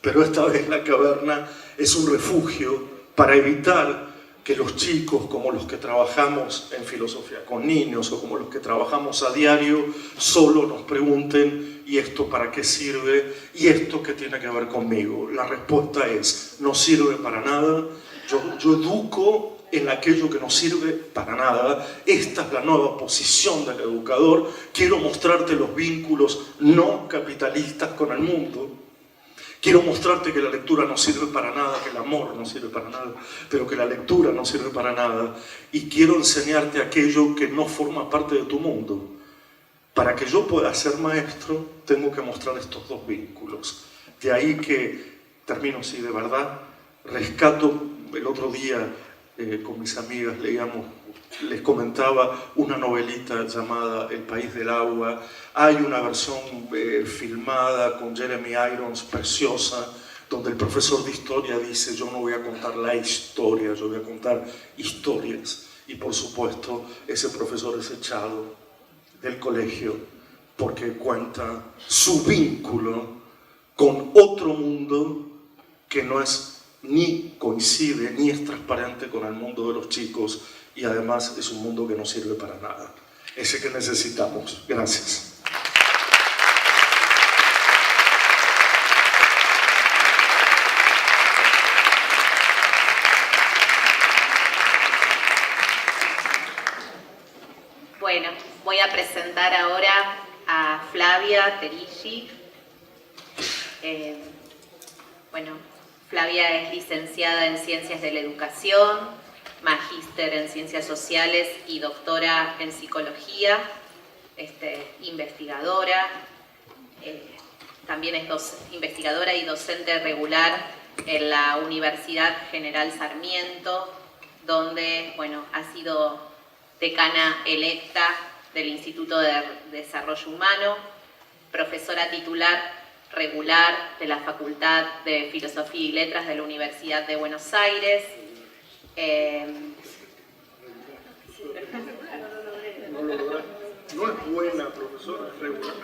C: Pero esta vez la caverna es un refugio para evitar que los chicos, como los que trabajamos en filosofía con niños o como los que trabajamos a diario, solo nos pregunten ¿y esto para qué sirve? ¿Y esto qué tiene que ver conmigo? La respuesta es, no sirve para nada. Yo educo en aquello que no sirve para nada. Esta es la nueva posición del educador. Quiero mostrarte los vínculos no capitalistas con el mundo. Quiero mostrarte que la lectura no sirve para nada, que el amor no sirve para nada, pero que la lectura no sirve para nada. Y quiero enseñarte aquello que no forma parte de tu mundo. Para que yo pueda ser maestro, tengo que mostrar estos dos vínculos. De ahí que, termino así de verdad, rescato el otro día con mis amigas, les comentaba una novelita llamada El País del Agua. Hay una versión filmada con Jeremy Irons, preciosa, donde el profesor de historia dice, yo no voy a contar la historia, yo voy a contar historias. Y por supuesto, ese profesor es echado del colegio porque cuenta su vínculo con otro mundo que no es ni coincide ni es transparente con el mundo de los chicos, y además es un mundo que no sirve para nada. Ese que necesitamos. Gracias.
A: Bueno, voy a presentar ahora a Flavia Terigi. Flavia es licenciada en Ciencias de la Educación, magíster en Ciencias Sociales y doctora en Psicología, investigadora. También es investigadora y docente regular en la Universidad General Sarmiento, donde ha sido decana electa del Instituto de Desarrollo Humano, profesora titular regular de la Facultad de Filosofía y Letras de la Universidad de Buenos Aires.
C: No es buena, profesora, es regular.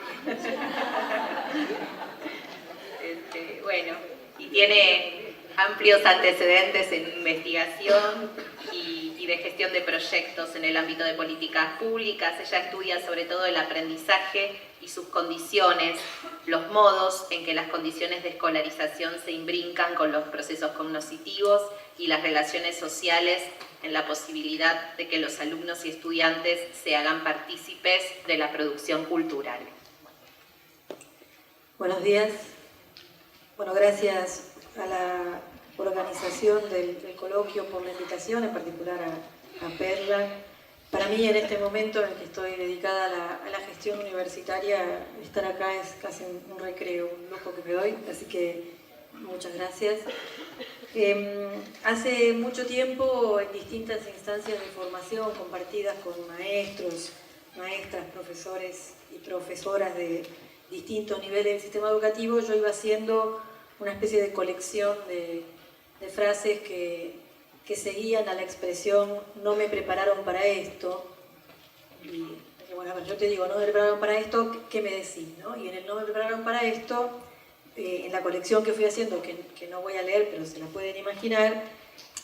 A: Y tiene amplios antecedentes en investigación y de gestión de proyectos en el ámbito de políticas públicas. Ella estudia sobre todo el aprendizaje y sus condiciones, los modos en que las condiciones de escolarización se imbrincan con los procesos cognitivos y las relaciones sociales en la posibilidad de que los alumnos y estudiantes se hagan partícipes de la producción cultural.
D: Buenos días. Gracias a la organización del coloquio por la invitación, en particular a Perla. Para mí, en este momento en el que estoy dedicada a la gestión universitaria, estar acá es casi un recreo, un lujo que me doy, así que muchas gracias. Hace mucho tiempo, en distintas instancias de formación compartidas con maestros, maestras, profesores y profesoras de distintos niveles del sistema educativo, yo iba haciendo una especie de colección de frases que que seguían a la expresión "no me prepararon para esto". Y bueno, a ver, yo te digo, no me prepararon para esto, ¿qué me decís? ¿No? Y en el "no me prepararon para esto", en la colección que fui haciendo, que no voy a leer, pero se la pueden imaginar,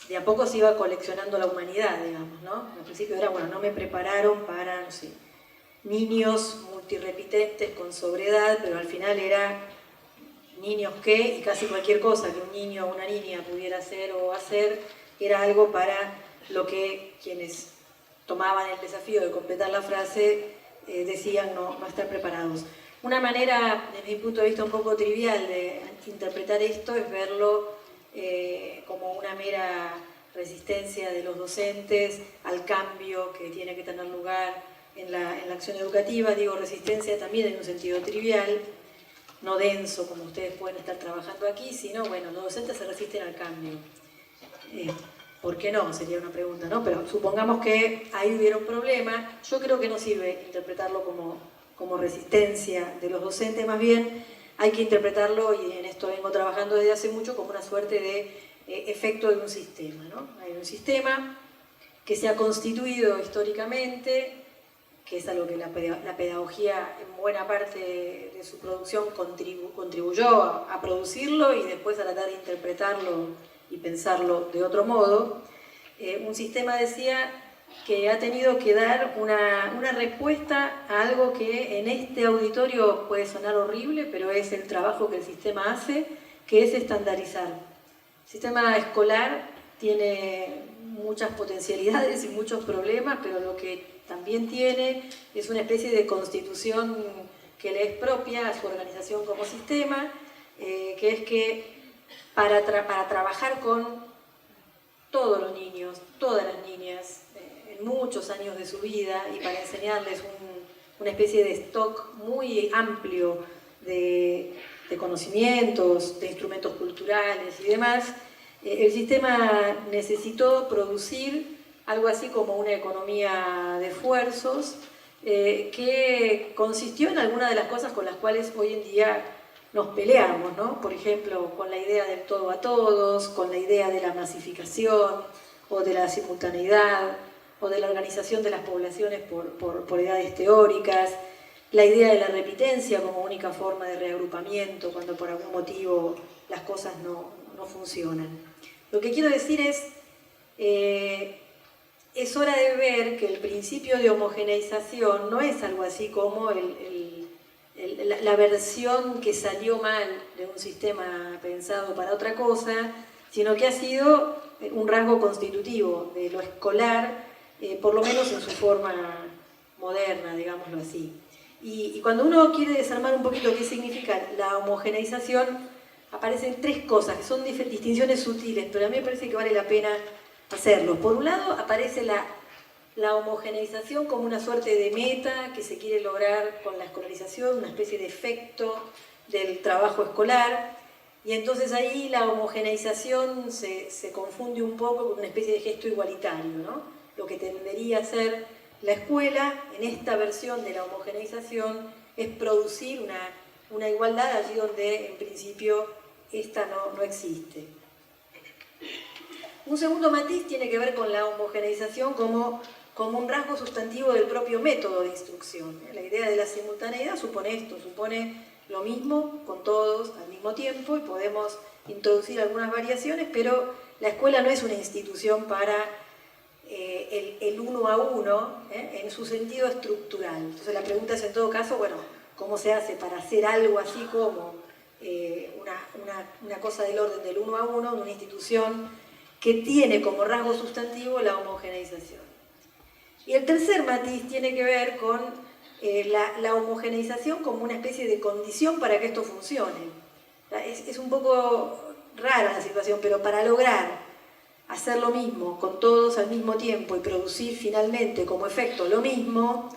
D: de a poco se iba coleccionando la humanidad, digamos, ¿no? Al principio era, bueno, no me prepararon para, no sé, niños multirepitentes con sobredad, pero al final era niños que, y casi cualquier cosa que un niño o una niña pudiera hacer o hacer, era algo para lo que quienes tomaban el desafío de completar la frase decían no estar preparados. Una manera, desde mi punto de vista un poco trivial de interpretar esto, es verlo como una mera resistencia de los docentes al cambio que tiene que tener lugar en la acción educativa. Digo resistencia también en un sentido trivial, no denso como ustedes pueden estar trabajando aquí, sino, bueno, los docentes se resisten al cambio. ¿Por qué no? Sería una pregunta, ¿no? Pero supongamos que ahí hubiera un problema. Yo creo que no sirve interpretarlo como resistencia de los docentes, más bien hay que interpretarlo, y en esto vengo trabajando desde hace mucho, como una suerte de efecto de un sistema, ¿no? Hay un sistema que se ha constituido históricamente, que es algo que la pedagogía en buena parte de su producción contribuyó a producirlo y después a tratar de interpretarlo y pensarlo de otro modo. Un sistema, decía, que ha tenido que dar una respuesta a algo que en este auditorio puede sonar horrible, pero es el trabajo que el sistema hace, que es estandarizar. El sistema escolar tiene muchas potencialidades y muchos problemas, pero lo que también tiene es una especie de constitución que le es propia a su organización como sistema, que es que para trabajar con todos los niños, todas las niñas, en muchos años de su vida, y para enseñarles una especie de stock muy amplio de conocimientos, de instrumentos culturales y demás, el sistema necesitó producir algo así como una economía de esfuerzos que consistió en algunas de las cosas con las cuales hoy en día nos peleamos, ¿no? Por ejemplo, con la idea del todo a todos, con la idea de la masificación o de la simultaneidad o de la organización de las poblaciones por edades teóricas, la idea de la repitencia como única forma de reagrupamiento cuando por algún motivo las cosas no funcionan. Lo que quiero decir es hora de ver que el principio de homogeneización no es algo así como la versión que salió mal de un sistema pensado para otra cosa, sino que ha sido un rasgo constitutivo de lo escolar, por lo menos en su forma moderna, digámoslo así. Y cuando uno quiere desarmar un poquito qué significa la homogeneización, aparecen tres cosas, que son distinciones sutiles, pero a mí me parece que vale la pena hacerlo. Por un lado, aparece la homogeneización como una suerte de meta que se quiere lograr con la escolarización, una especie de efecto del trabajo escolar, y entonces ahí la homogeneización se confunde un poco con una especie de gesto igualitario, ¿no? Lo que tendería a ser la escuela, en esta versión de la homogeneización, es producir una igualdad allí donde en principio esta no existe. Un segundo matiz tiene que ver con la homogeneización como un rasgo sustantivo del propio método de instrucción. La idea de la simultaneidad supone esto, supone lo mismo con todos al mismo tiempo, y podemos introducir algunas variaciones, pero la escuela no es una institución para el uno a uno en su sentido estructural. Entonces la pregunta es, en todo caso, bueno, ¿cómo se hace para hacer algo así como una cosa del orden del uno a uno en una institución que tiene como rasgo sustantivo la homogeneización? Y el tercer matiz tiene que ver con la homogeneización como una especie de condición para que esto funcione. Es un poco rara la situación, pero para lograr hacer lo mismo con todos al mismo tiempo y producir finalmente como efecto lo mismo,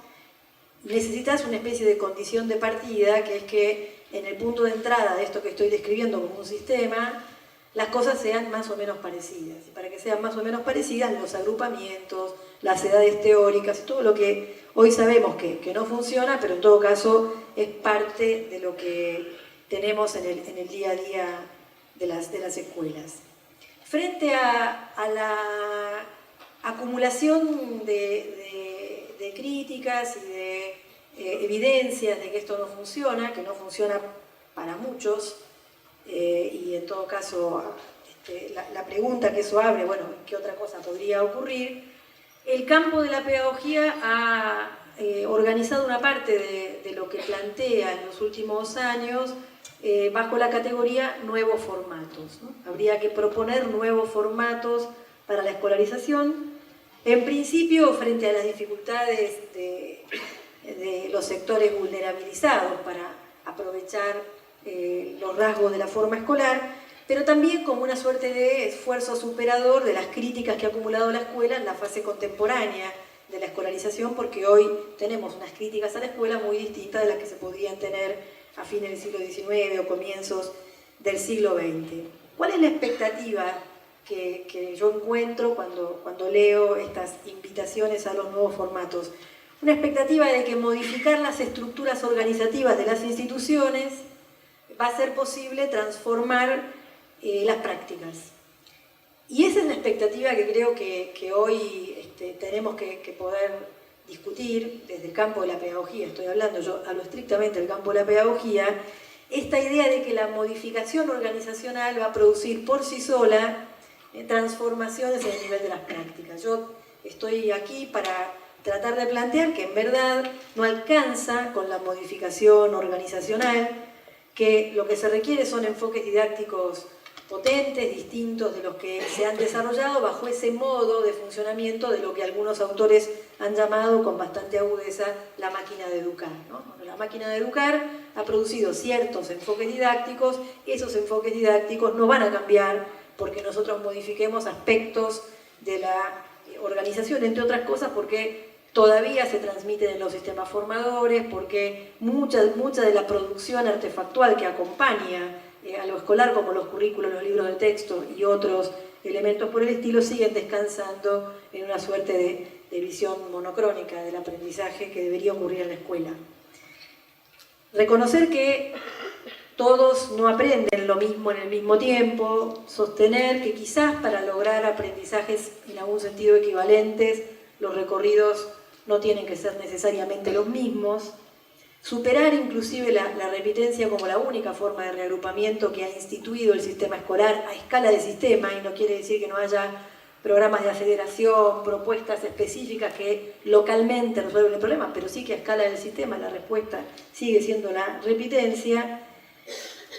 D: necesitas una especie de condición de partida, que es que en el punto de entrada de esto que estoy describiendo como un sistema, las cosas sean más o menos parecidas. Y para que sean más o menos parecidas, los agrupamientos, las edades teóricas, todo lo que hoy sabemos que no funciona, pero en todo caso es parte de lo que tenemos en el día a día de las escuelas. frente a la acumulación de críticas y de evidencias de que esto no funciona, que no funciona para muchos, y en todo caso la pregunta que eso abre, bueno, ¿qué otra cosa podría ocurrir? El campo de la pedagogía ha organizado una parte de lo que plantea en los últimos años bajo la categoría nuevos formatos, ¿no? Habría que proponer nuevos formatos para la escolarización, en principio frente a las dificultades de los sectores vulnerabilizados para aprovechar los rasgos de la forma escolar, pero también como una suerte de esfuerzo superador de las críticas que ha acumulado la escuela en la fase contemporánea de la escolarización, porque hoy tenemos unas críticas a la escuela muy distintas de las que se podían tener a fines del siglo XIX o comienzos del siglo XX. ¿Cuál es la expectativa que yo encuentro cuando leo estas invitaciones a los nuevos formatos? Una expectativa de que modificar las estructuras organizativas de las instituciones va a ser posible transformar las prácticas. Y esa es la expectativa que creo que hoy tenemos que poder discutir desde el campo de la pedagogía. Estoy hablando, yo hablo estrictamente del campo de la pedagogía, esta idea de que la modificación organizacional va a producir por sí sola transformaciones en el nivel de las prácticas. Yo estoy aquí para tratar de plantear que en verdad no alcanza con la modificación organizacional, que lo que se requiere son enfoques didácticos potentes, distintos de los que se han desarrollado bajo ese modo de funcionamiento de lo que algunos autores han llamado con bastante agudeza la máquina de educar, ¿no? La máquina de educar ha producido ciertos enfoques didácticos, esos enfoques didácticos no van a cambiar porque nosotros modifiquemos aspectos de la organización, entre otras cosas porque todavía se transmiten en los sistemas formadores, porque mucha de la producción artefactual que acompaña a lo escolar, como los currículos, los libros de texto y otros elementos por el estilo, siguen descansando en una suerte de visión monocrónica del aprendizaje que debería ocurrir en la escuela. Reconocer que todos no aprenden lo mismo en el mismo tiempo, sostener que quizás para lograr aprendizajes en algún sentido equivalentes, los recorridos no tienen que ser necesariamente los mismos, superar inclusive la repitencia como la única forma de reagrupamiento que ha instituido el sistema escolar a escala de sistema, y no quiere decir que no haya programas de aceleración, propuestas específicas que localmente resuelven el problema, pero sí que a escala del sistema la respuesta sigue siendo la repitencia.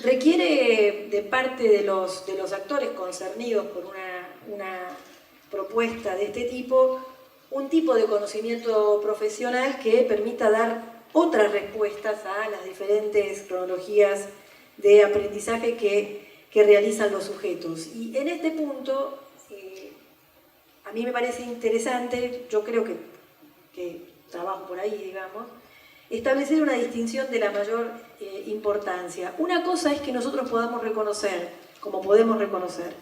D: Requiere de parte de los actores concernidos por una propuesta de este tipo, un tipo de conocimiento profesional que permita dar otras respuestas a las diferentes cronologías de aprendizaje que realizan los sujetos. Y en este punto, a mí me parece interesante, yo creo que trabajo por ahí, digamos, establecer una distinción de la mayor importancia. Una cosa es que nosotros podamos reconocer, como podemos reconocer,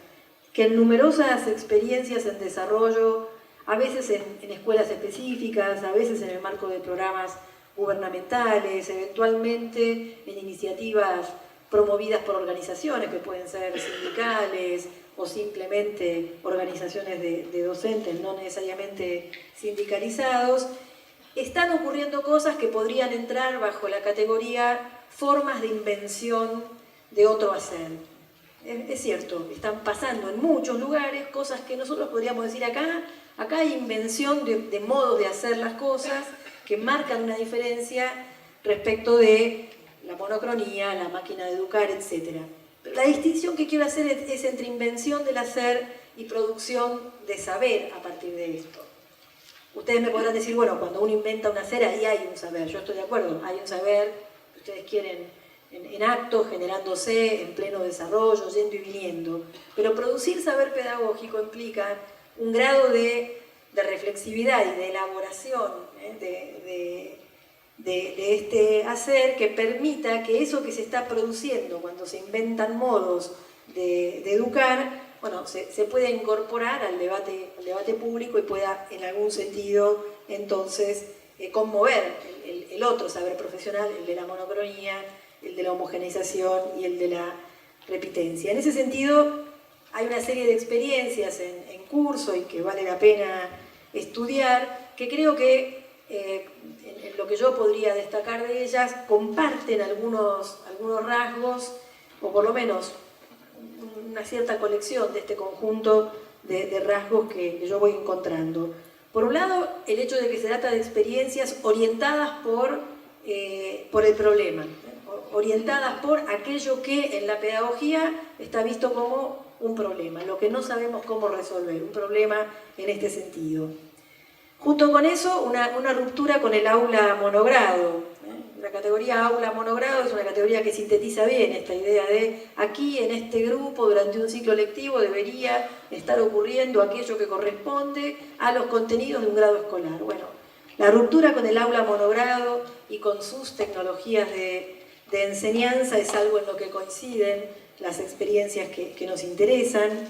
D: que en numerosas experiencias en desarrollo, a veces en escuelas específicas, a veces en el marco de programas gubernamentales, eventualmente en iniciativas promovidas por organizaciones que pueden ser sindicales o simplemente organizaciones de docentes no necesariamente sindicalizados, están ocurriendo cosas que podrían entrar bajo la categoría formas de invención de otro hacer. Es cierto, están pasando en muchos lugares cosas que nosotros podríamos decir acá hay invención de modos de hacer las cosas que marcan una diferencia respecto de la monocronía, la máquina de educar, etc. Pero la distinción que quiero hacer es entre invención del hacer y producción de saber a partir de esto. Ustedes me podrán decir, bueno, cuando uno inventa un hacer, ahí hay un saber. Yo estoy de acuerdo, hay un saber que ustedes quieren en acto, generándose, en pleno desarrollo, yendo y viniendo. Pero producir saber pedagógico implica un grado de reflexividad y de elaboración de este hacer que permita que eso que se está produciendo cuando se inventan modos de educar, bueno, se pueda incorporar al debate público y pueda en algún sentido entonces conmover el otro saber profesional, el de la monocronía, el de la homogeneización y el de la repitencia. En ese sentido, hay una serie de experiencias en curso y que vale la pena estudiar, que creo que en lo que yo podría destacar de ellas comparten algunos rasgos, o por lo menos una cierta colección de este conjunto de rasgos que yo voy encontrando. Por un lado, el hecho de que se trata de experiencias orientadas por el problema, orientadas por aquello que en la pedagogía está visto como un problema, lo que no sabemos cómo resolver, un problema en este sentido. Junto con eso, una ruptura con el aula monogrado. La categoría aula monogrado es una categoría que sintetiza bien esta idea de aquí en este grupo durante un ciclo lectivo debería estar ocurriendo aquello que corresponde a los contenidos de un grado escolar. Bueno, la ruptura con el aula monogrado y con sus tecnologías de enseñanza es algo en lo que coinciden las experiencias que nos interesan.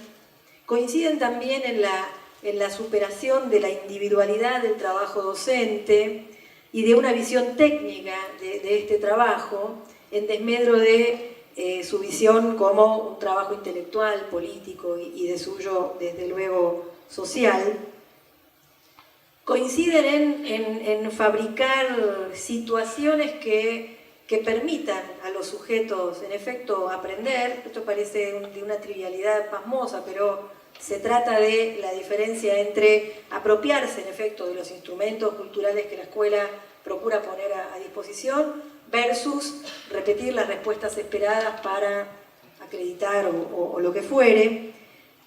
D: Coinciden también en la superación de la individualidad del trabajo docente y de una visión técnica de este trabajo, en desmedro de su visión como un trabajo intelectual, político y de suyo, desde luego, social. Coinciden en fabricar situaciones que permitan a los sujetos, en efecto, aprender. Esto parece de una trivialidad pasmosa, pero se trata de la diferencia entre apropiarse, en efecto, de los instrumentos culturales que la escuela procura poner a disposición versus repetir las respuestas esperadas para acreditar o lo que fuere.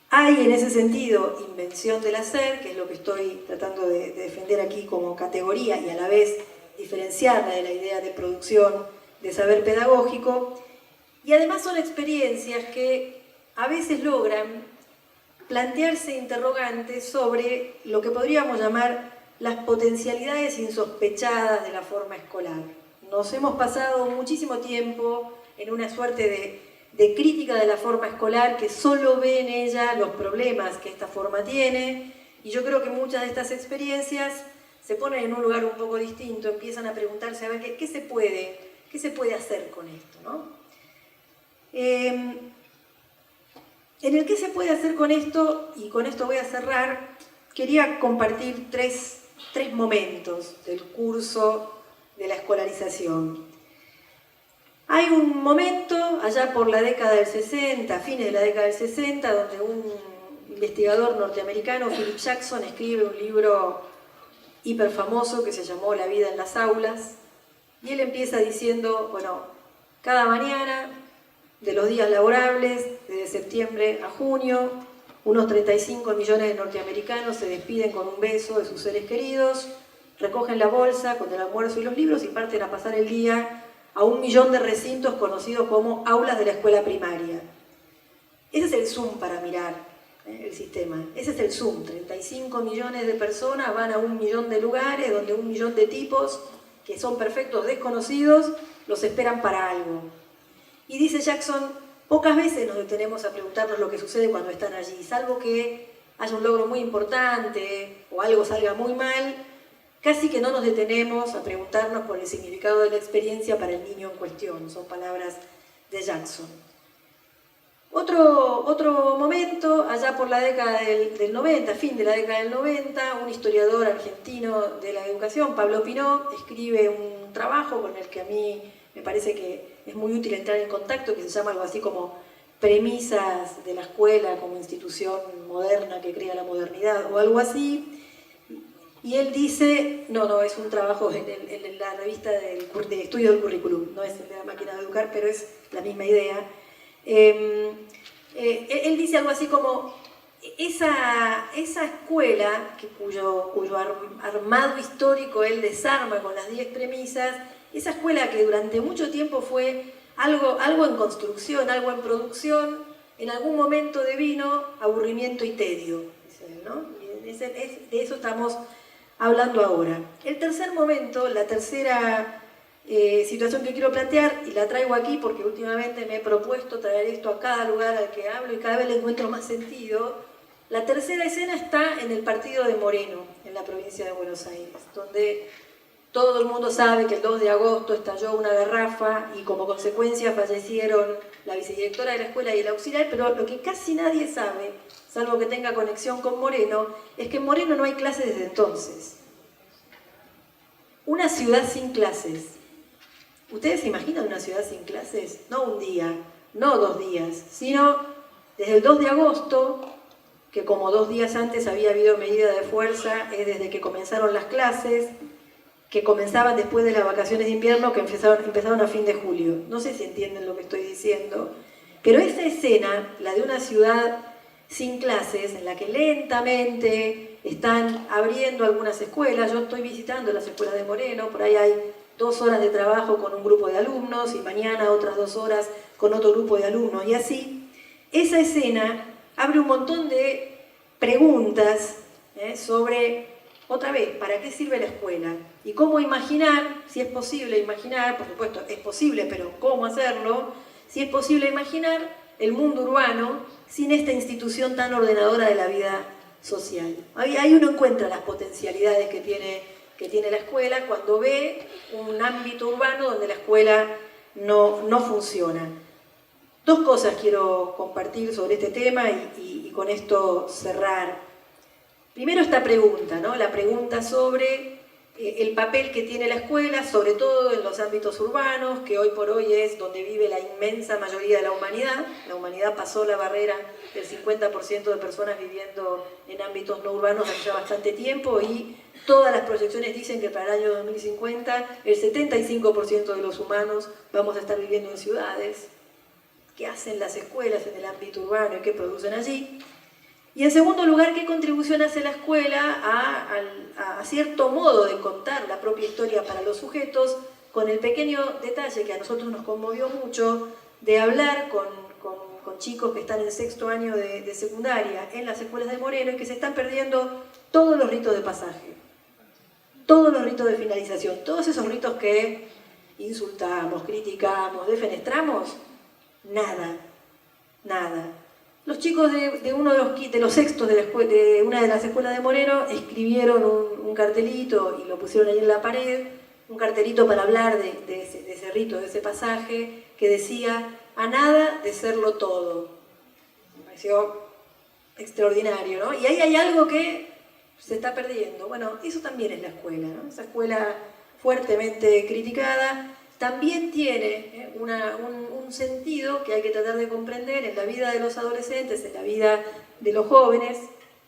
D: Hay en ese sentido invención del hacer, que es lo que estoy tratando de defender aquí como categoría y a la vez diferenciarla de la idea de producción de saber pedagógico, y además son experiencias que a veces logran plantearse interrogantes sobre lo que podríamos llamar las potencialidades insospechadas de la forma escolar. Nos hemos pasado muchísimo tiempo en una suerte de crítica de la forma escolar que solo ve en ella los problemas que esta forma tiene, y yo creo que muchas de estas experiencias se ponen en un lugar un poco distinto, empiezan a preguntarse a ver qué se puede hacer con esto, ¿no? En el que se puede hacer con esto, y con esto voy a cerrar, quería compartir tres momentos del curso de la escolarización. Hay un momento, allá por la década del 60, fines de la década del 60, donde un investigador norteamericano, Philip Jackson, escribe un libro hiperfamoso que se llamó La vida en las aulas, y él empieza diciendo, bueno, cada mañana de los días laborables, desde septiembre a junio, unos 35 millones de norteamericanos se despiden con un beso de sus seres queridos, recogen la bolsa con el almuerzo y los libros y parten a pasar el día a 1 millón de recintos conocidos como aulas de la escuela primaria. Ese es el zoom para mirar el sistema. Ese es el zoom. 35 millones de personas van a 1 millón de lugares donde 1 millón de tipos que son perfectos desconocidos los esperan para algo. Y dice Jackson, pocas veces nos detenemos a preguntarnos lo que sucede cuando están allí, salvo que haya un logro muy importante o algo salga muy mal, casi que no nos detenemos a preguntarnos por el significado de la experiencia para el niño en cuestión. Son palabras de Jackson. Otro momento, allá por la década del 90, fin de la década del 90, un historiador argentino de la educación, Pablo Pinó, escribe un trabajo con el que a mí me parece que es muy útil entrar en contacto, que se llama algo así como Premisas de la escuela como institución moderna que crea la modernidad o algo así. Y él dice, no, es un trabajo en la revista de estudio del currículum, no es el de la máquina de educar, pero es la misma idea. Él dice algo así como, esa escuela, cuyo armado histórico él desarma con las 10 premisas, esa escuela que durante mucho tiempo fue algo en construcción, algo en producción, en algún momento devino aburrimiento y tedio, dice él, ¿no? Y de eso estamos hablando ahora. El tercer momento, la tercera situación que quiero plantear, y la traigo aquí porque últimamente me he propuesto traer esto a cada lugar al que hablo y cada vez le encuentro más sentido. La tercera escena está en el partido de Moreno, en la provincia de Buenos Aires, donde Todo el mundo sabe que el 2 de agosto estalló una garrafa y como consecuencia fallecieron la vicedirectora de la escuela y el auxiliar, pero lo que casi nadie sabe, salvo que tenga conexión con Moreno, es que en Moreno no hay clases desde entonces. Una ciudad sin clases. ¿Ustedes se imaginan una ciudad sin clases? No un día, no 2 días, sino desde el 2 de agosto, que como 2 días antes había habido medida de fuerza, es desde que comenzaron las clases, que comenzaban después de las vacaciones de invierno, que empezaron a fin de julio. No sé si entienden lo que estoy diciendo, pero esa escena, la de una ciudad sin clases, en la que lentamente están abriendo algunas escuelas. Yo estoy visitando las escuelas de Moreno, por ahí hay 2 horas de trabajo con un grupo de alumnos y mañana otras 2 horas con otro grupo de alumnos, y así. Esa escena abre un montón de preguntas sobre, otra vez, ¿para qué sirve la escuela? Y cómo imaginar, si es posible imaginar, por supuesto es posible, pero cómo hacerlo, si es posible imaginar el mundo urbano sin esta institución tan ordenadora de la vida social. Ahí uno encuentra las potencialidades que tiene la escuela cuando ve un ámbito urbano donde la escuela no funciona. 2 cosas quiero compartir sobre este tema y con esto cerrar. Primero esta pregunta, ¿no? La pregunta sobre el papel que tiene la escuela, sobre todo en los ámbitos urbanos, que hoy por hoy es donde vive la inmensa mayoría de la humanidad. La humanidad pasó la barrera del 50% de personas viviendo en ámbitos no urbanos hace ya bastante tiempo, y todas las proyecciones dicen que para el año 2050 el 75% de los humanos vamos a estar viviendo en ciudades. ¿Qué hacen las escuelas en el ámbito urbano y qué producen allí? Y en segundo lugar, ¿qué contribución hace la escuela a cierto modo de contar la propia historia para los sujetos, con el pequeño detalle que a nosotros nos conmovió mucho de hablar con chicos que están en 6º año de secundaria en las escuelas de Moreno y que se están perdiendo todos los ritos de pasaje, todos los ritos de finalización, todos esos ritos que insultamos, criticamos, defenestramos? Nada, nada. Los chicos de uno de los sextos de una de las escuelas de Moreno escribieron un cartelito y lo pusieron ahí en la pared, un cartelito para hablar de ese rito, de ese pasaje, que decía: a nada de serlo todo. Me pareció extraordinario, ¿no? Y ahí hay algo que se está perdiendo. Bueno, eso también es la escuela, ¿no? Esa escuela fuertemente criticada también tiene un sentido que hay que tratar de comprender en la vida de los adolescentes, en la vida de los jóvenes,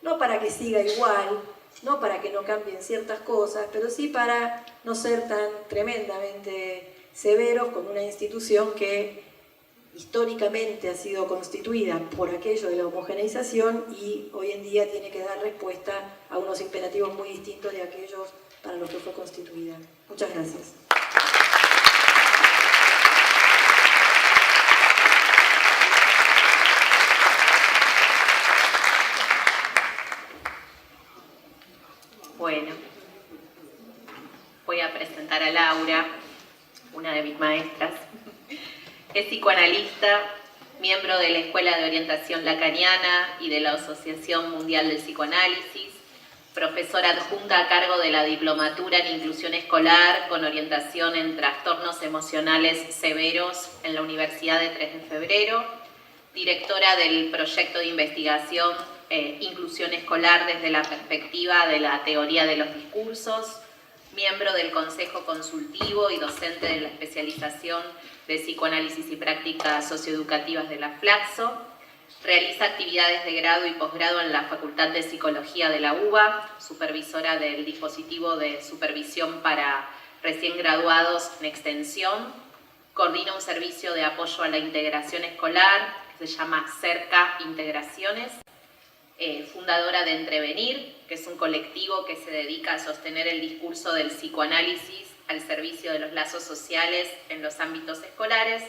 D: no para que siga igual, no para que no cambien ciertas cosas, pero sí para no ser tan tremendamente severos con una institución que históricamente ha sido constituida por aquello de la homogeneización y hoy en día tiene que dar respuesta a unos imperativos muy distintos de aquellos para los que fue constituida. Muchas gracias.
A: Bueno, voy a presentar a Laura, una de mis maestras. Es psicoanalista, miembro de la Escuela de Orientación Lacaniana y de la Asociación Mundial del Psicoanálisis, profesora adjunta a cargo de la Diplomatura en Inclusión Escolar con orientación en trastornos emocionales severos en la Universidad de 3 de Febrero, directora del proyecto de investigación Inclusión Escolar desde la perspectiva de la teoría de los discursos, miembro del Consejo Consultivo y docente de la especialización de Psicoanálisis y Prácticas Socioeducativas de la Flaxo. Realiza actividades de grado y posgrado en la Facultad de Psicología de la UBA, supervisora del dispositivo de supervisión para recién graduados en extensión. Coordina un servicio de apoyo a la integración escolar que se llama Cerca Integraciones. Fundadora de Entrevenir, que es un colectivo que se dedica a sostener el discurso del psicoanálisis al servicio de los lazos sociales en los ámbitos escolares.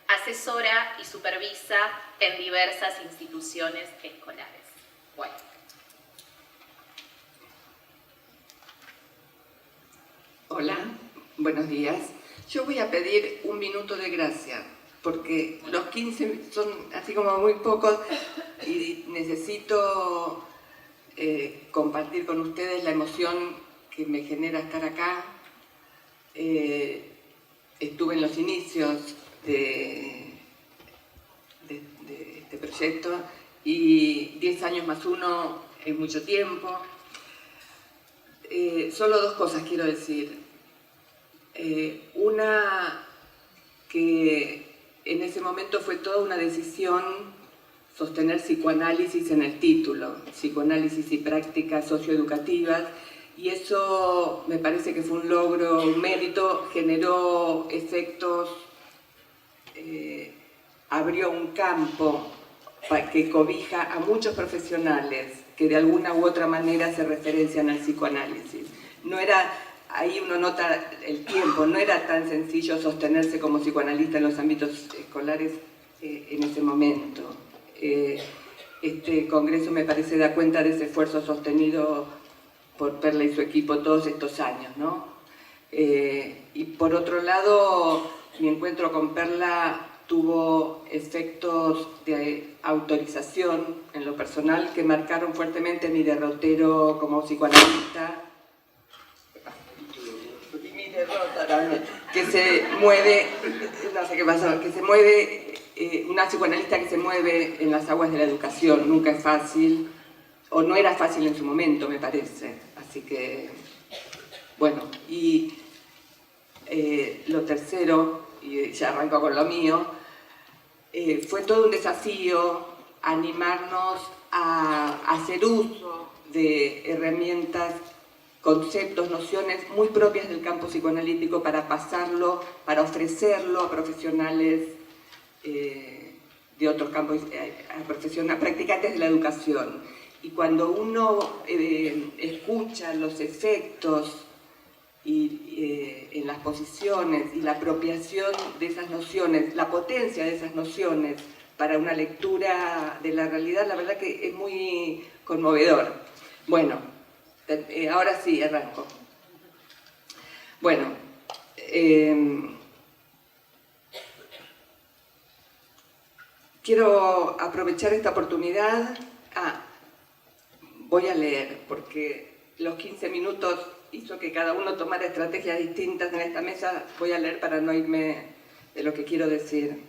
A: Asesora y supervisa en diversas instituciones escolares. Bueno.
E: Hola, buenos días. Yo voy a pedir 1 minuto de gracia, porque los 15 son así como muy pocos y necesito compartir con ustedes la emoción que me genera estar acá, estuve en los inicios de este proyecto y 10 años más 1 es mucho tiempo. Solo dos cosas quiero decir. Una, que en ese momento fue toda una decisión sostener psicoanálisis en el título, psicoanálisis y prácticas socioeducativas, y eso me parece que fue un logro, un mérito, generó efectos, abrió un campo que cobija a muchos profesionales que de alguna u otra manera se referencian al psicoanálisis. No era, ahí uno nota el tiempo, no era tan sencillo sostenerse como psicoanalista en los ámbitos escolares en ese momento. Este congreso me parece da cuenta de ese esfuerzo sostenido por Perla y su equipo todos estos años, ¿no? Y por otro lado, mi encuentro con Perla tuvo efectos de autorización en lo personal que marcaron fuertemente mi derrotero como psicoanalista. Y mi derrota también, que se mueve, no sé qué pasó, que se mueve, una psicoanalista que se mueve en las aguas de la educación, nunca es fácil, o no era fácil en su momento, me parece. Así que, bueno, y lo tercero, y ya arranco con lo mío, fue todo un desafío animarnos a hacer uso de herramientas, conceptos, nociones muy propias del campo psicoanalítico para pasarlo, para ofrecerlo a profesionales de otros campos, a practicantes de la educación. Y cuando uno escucha los efectos en las posiciones y la apropiación de esas nociones, la potencia de esas nociones para una lectura de la realidad, la verdad que es muy conmovedor. Bueno, ahora sí, arranco. Bueno, quiero aprovechar esta oportunidad. Voy a leer, porque los 15 minutos hizo que cada uno tomara estrategias distintas en esta mesa. Voy a leer para no irme de lo que quiero decir.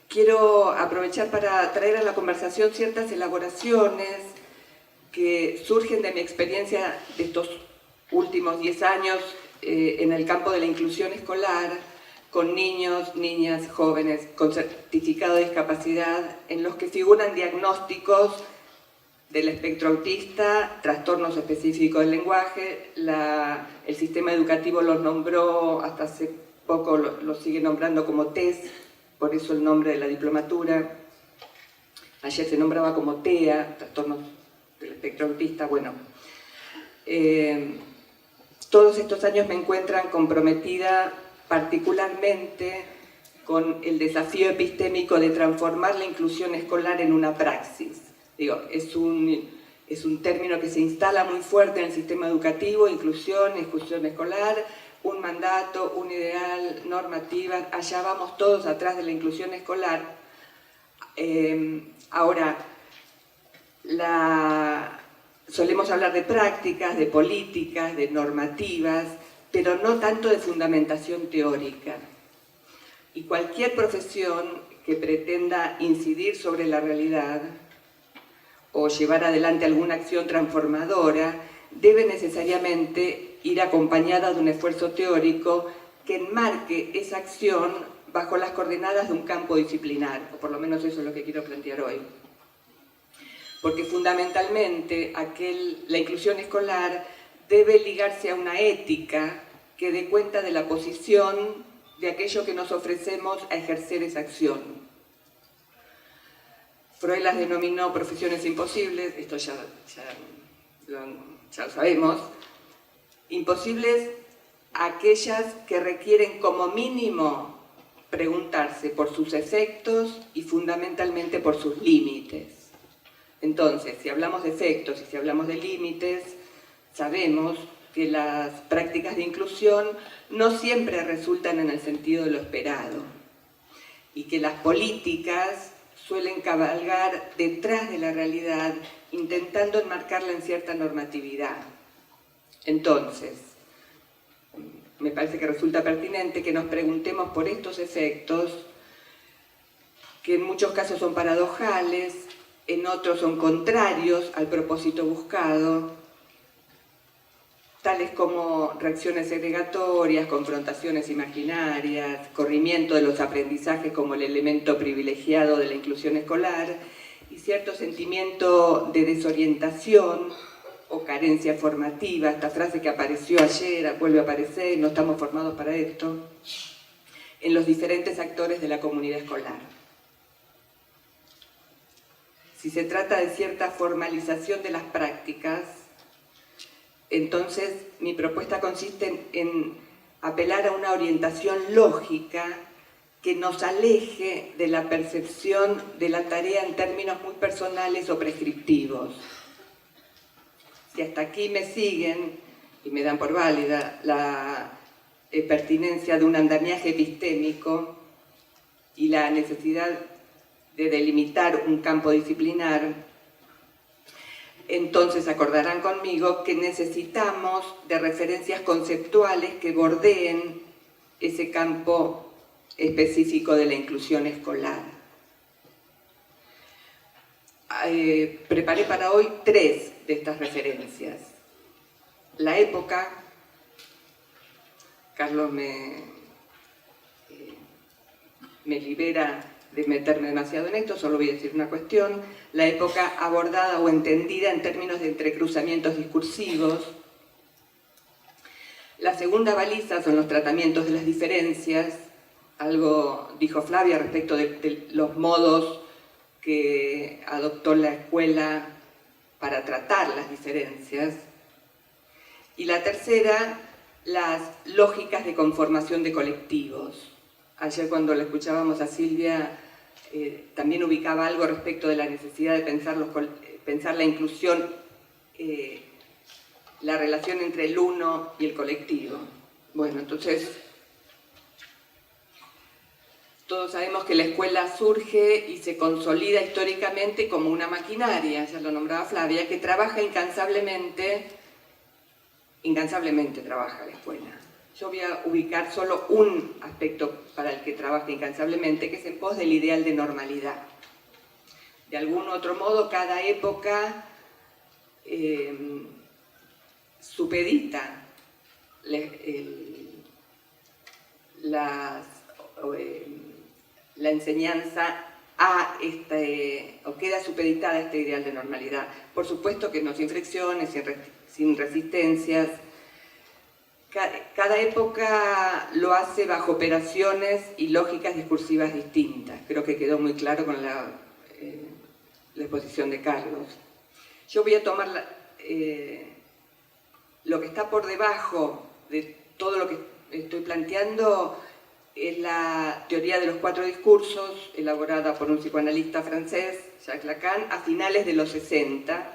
E: Quiero aprovechar para traer a la conversación ciertas elaboraciones que surgen de mi experiencia de estos últimos 10 años en el campo de la inclusión escolar, con niños, niñas, jóvenes con certificado de discapacidad, en los que figuran diagnósticos del espectro autista, trastornos específicos del lenguaje. El sistema educativo los nombró, hasta hace poco lo sigue nombrando como TES, por eso el nombre de la diplomatura. Ayer se nombraba como TEA, trastornos del espectro autista. Bueno, todos estos años me encuentran comprometida particularmente con el desafío epistémico de transformar la inclusión escolar en una praxis. Digo, es un término que se instala muy fuerte en el sistema educativo: inclusión escolar, un mandato, un ideal, normativa. Allá vamos todos atrás de la inclusión escolar. Ahora, solemos hablar de prácticas, de políticas, de normativas, pero no tanto de fundamentación teórica. Y cualquier profesión que pretenda incidir sobre la realidad o llevar adelante alguna acción transformadora debe necesariamente ir acompañada de un esfuerzo teórico que enmarque esa acción bajo las coordenadas de un campo disciplinar, o por lo menos eso es lo que quiero plantear hoy. Porque fundamentalmente la inclusión escolar debe ligarse a una ética que dé cuenta de la posición de aquello que nos ofrecemos a ejercer esa acción. Freud las denominó profesiones imposibles, esto ya lo sabemos. Imposibles aquellas que requieren como mínimo preguntarse por sus efectos y fundamentalmente por sus límites. Entonces, si hablamos de efectos y si hablamos de límites, sabemos que las prácticas de inclusión no siempre resultan en el sentido de lo esperado y que las políticas suelen cabalgar detrás de la realidad, intentando enmarcarla en cierta normatividad. Entonces, me parece que resulta pertinente que nos preguntemos por estos efectos, que en muchos casos son paradojales, en otros son contrarios al propósito buscado, tales como reacciones segregatorias, confrontaciones imaginarias, corrimiento de los aprendizajes como el elemento privilegiado de la inclusión escolar, y cierto sentimiento de desorientación o carencia formativa, esta frase que apareció ayer, vuelve a aparecer, no estamos formados para esto, en los diferentes actores de la comunidad escolar. Si se trata de cierta formalización de las prácticas, entonces mi propuesta consiste en apelar a una orientación lógica que nos aleje de la percepción de la tarea en términos muy personales o prescriptivos. Si hasta aquí me siguen y me dan por válida la pertinencia de un andamiaje epistémico y la necesidad de delimitar un campo disciplinar, entonces acordarán conmigo que necesitamos de referencias conceptuales que bordeen ese campo específico de la inclusión escolar. Preparé para hoy 3 de estas referencias. La época, Carlos me libera de meterme demasiado en esto, solo voy a decir una cuestión: la época abordada o entendida en términos de entrecruzamientos discursivos. La segunda baliza son los tratamientos de las diferencias. Algo dijo Flavia respecto de los modos que adoptó la escuela para tratar las diferencias. Y la tercera, las lógicas de conformación de colectivos. Ayer cuando la escuchábamos a Silvia, también ubicaba algo respecto de la necesidad de pensar la inclusión, la relación entre el uno y el colectivo. Bueno, entonces, todos sabemos que la escuela surge y se consolida históricamente como una maquinaria, ya lo nombraba Flavia, que trabaja incansablemente trabaja la escuela. Yo voy a ubicar solo un aspecto para el que trabaja incansablemente, que es en pos del ideal de normalidad. De algún otro modo, cada época supedita la enseñanza o queda supeditada a este ideal de normalidad. Por supuesto que no sin fricciones, sin resistencias. Cada época lo hace bajo operaciones y lógicas discursivas distintas. Creo que quedó muy claro con la exposición de Carlos. Yo voy a tomar lo que está por debajo de todo lo que estoy planteando, es la teoría de los 4 discursos, elaborada por un psicoanalista francés, Jacques Lacan, a finales de los 60,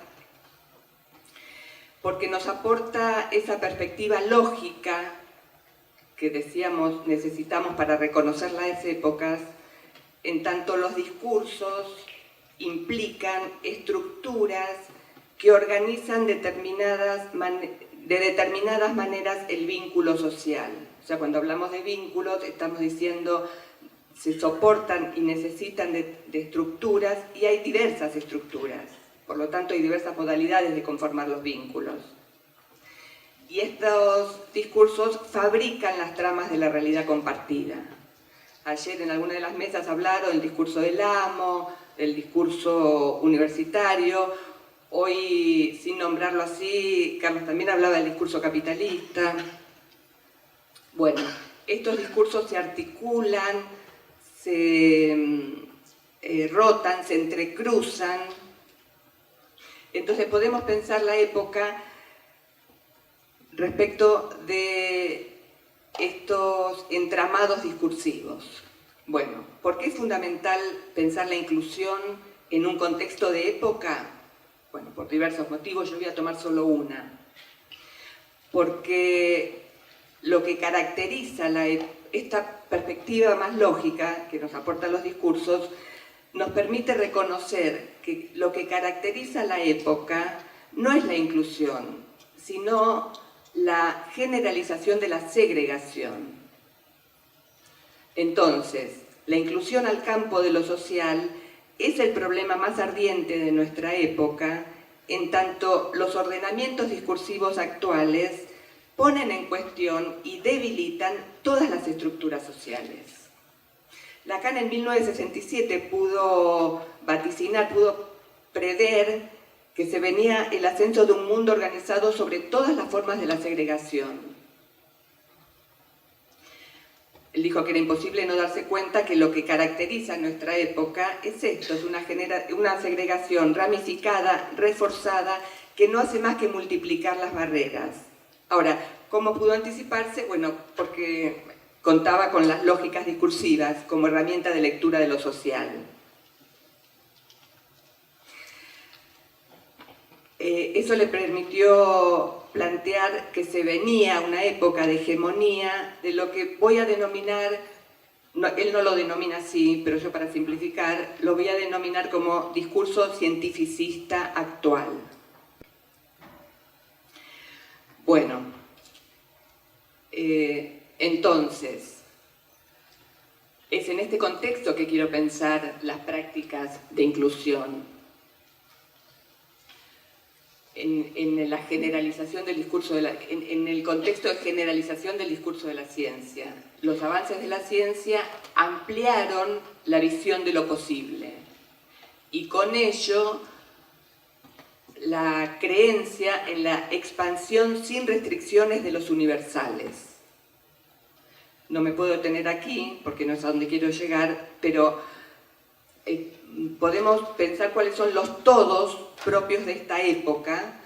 E: porque nos aporta esa perspectiva lógica que decíamos necesitamos para reconocer las épocas, en tanto los discursos implican estructuras que organizan de determinadas maneras el vínculo social. O sea, cuando hablamos de vínculos estamos diciendo se soportan y necesitan de estructuras, y hay diversas estructuras. Por lo tanto, hay diversas modalidades de conformar los vínculos. Y estos discursos fabrican las tramas de la realidad compartida. Ayer en alguna de las mesas hablaron del discurso del amo, del discurso universitario. Hoy, sin nombrarlo así, Carlos también hablaba del discurso capitalista. Bueno, estos discursos se articulan, se rotan, se entrecruzan. Entonces podemos pensar la época respecto de estos entramados discursivos. Bueno, ¿por qué es fundamental pensar la inclusión en un contexto de época? Bueno, por diversos motivos, yo voy a tomar solo una. Porque lo que caracteriza esta perspectiva más lógica que nos aportan los discursos nos permite reconocer que lo que caracteriza la época no es la inclusión, sino la generalización de la segregación. Entonces, la inclusión al campo de lo social es el problema más ardiente de nuestra época, en tanto los ordenamientos discursivos actuales ponen en cuestión y debilitan todas las estructuras sociales. Lacan en 1967 pudo vaticinar, pudo prever que se venía el ascenso de un mundo organizado sobre todas las formas de la segregación. Él dijo que era imposible no darse cuenta que lo que caracteriza nuestra época es esto, es una segregación ramificada, reforzada, que no hace más que multiplicar las barreras. Ahora, ¿cómo pudo anticiparse? Bueno, porque contaba con las lógicas discursivas como herramienta de lectura de lo social. Eso le permitió plantear que se venía una época de hegemonía de lo que voy a denominar, él no lo denomina así, pero yo para simplificar, lo voy a denominar como discurso cientificista actual. Bueno, entonces, es en este contexto que quiero pensar las prácticas de inclusión. En la generalización del discurso, en el contexto de generalización del discurso de la ciencia. Los avances de la ciencia ampliaron la visión de lo posible y con ello la creencia en la expansión sin restricciones de los universales. No me puedo detener aquí porque no es a donde quiero llegar, pero podemos pensar cuáles son los todos propios de esta época.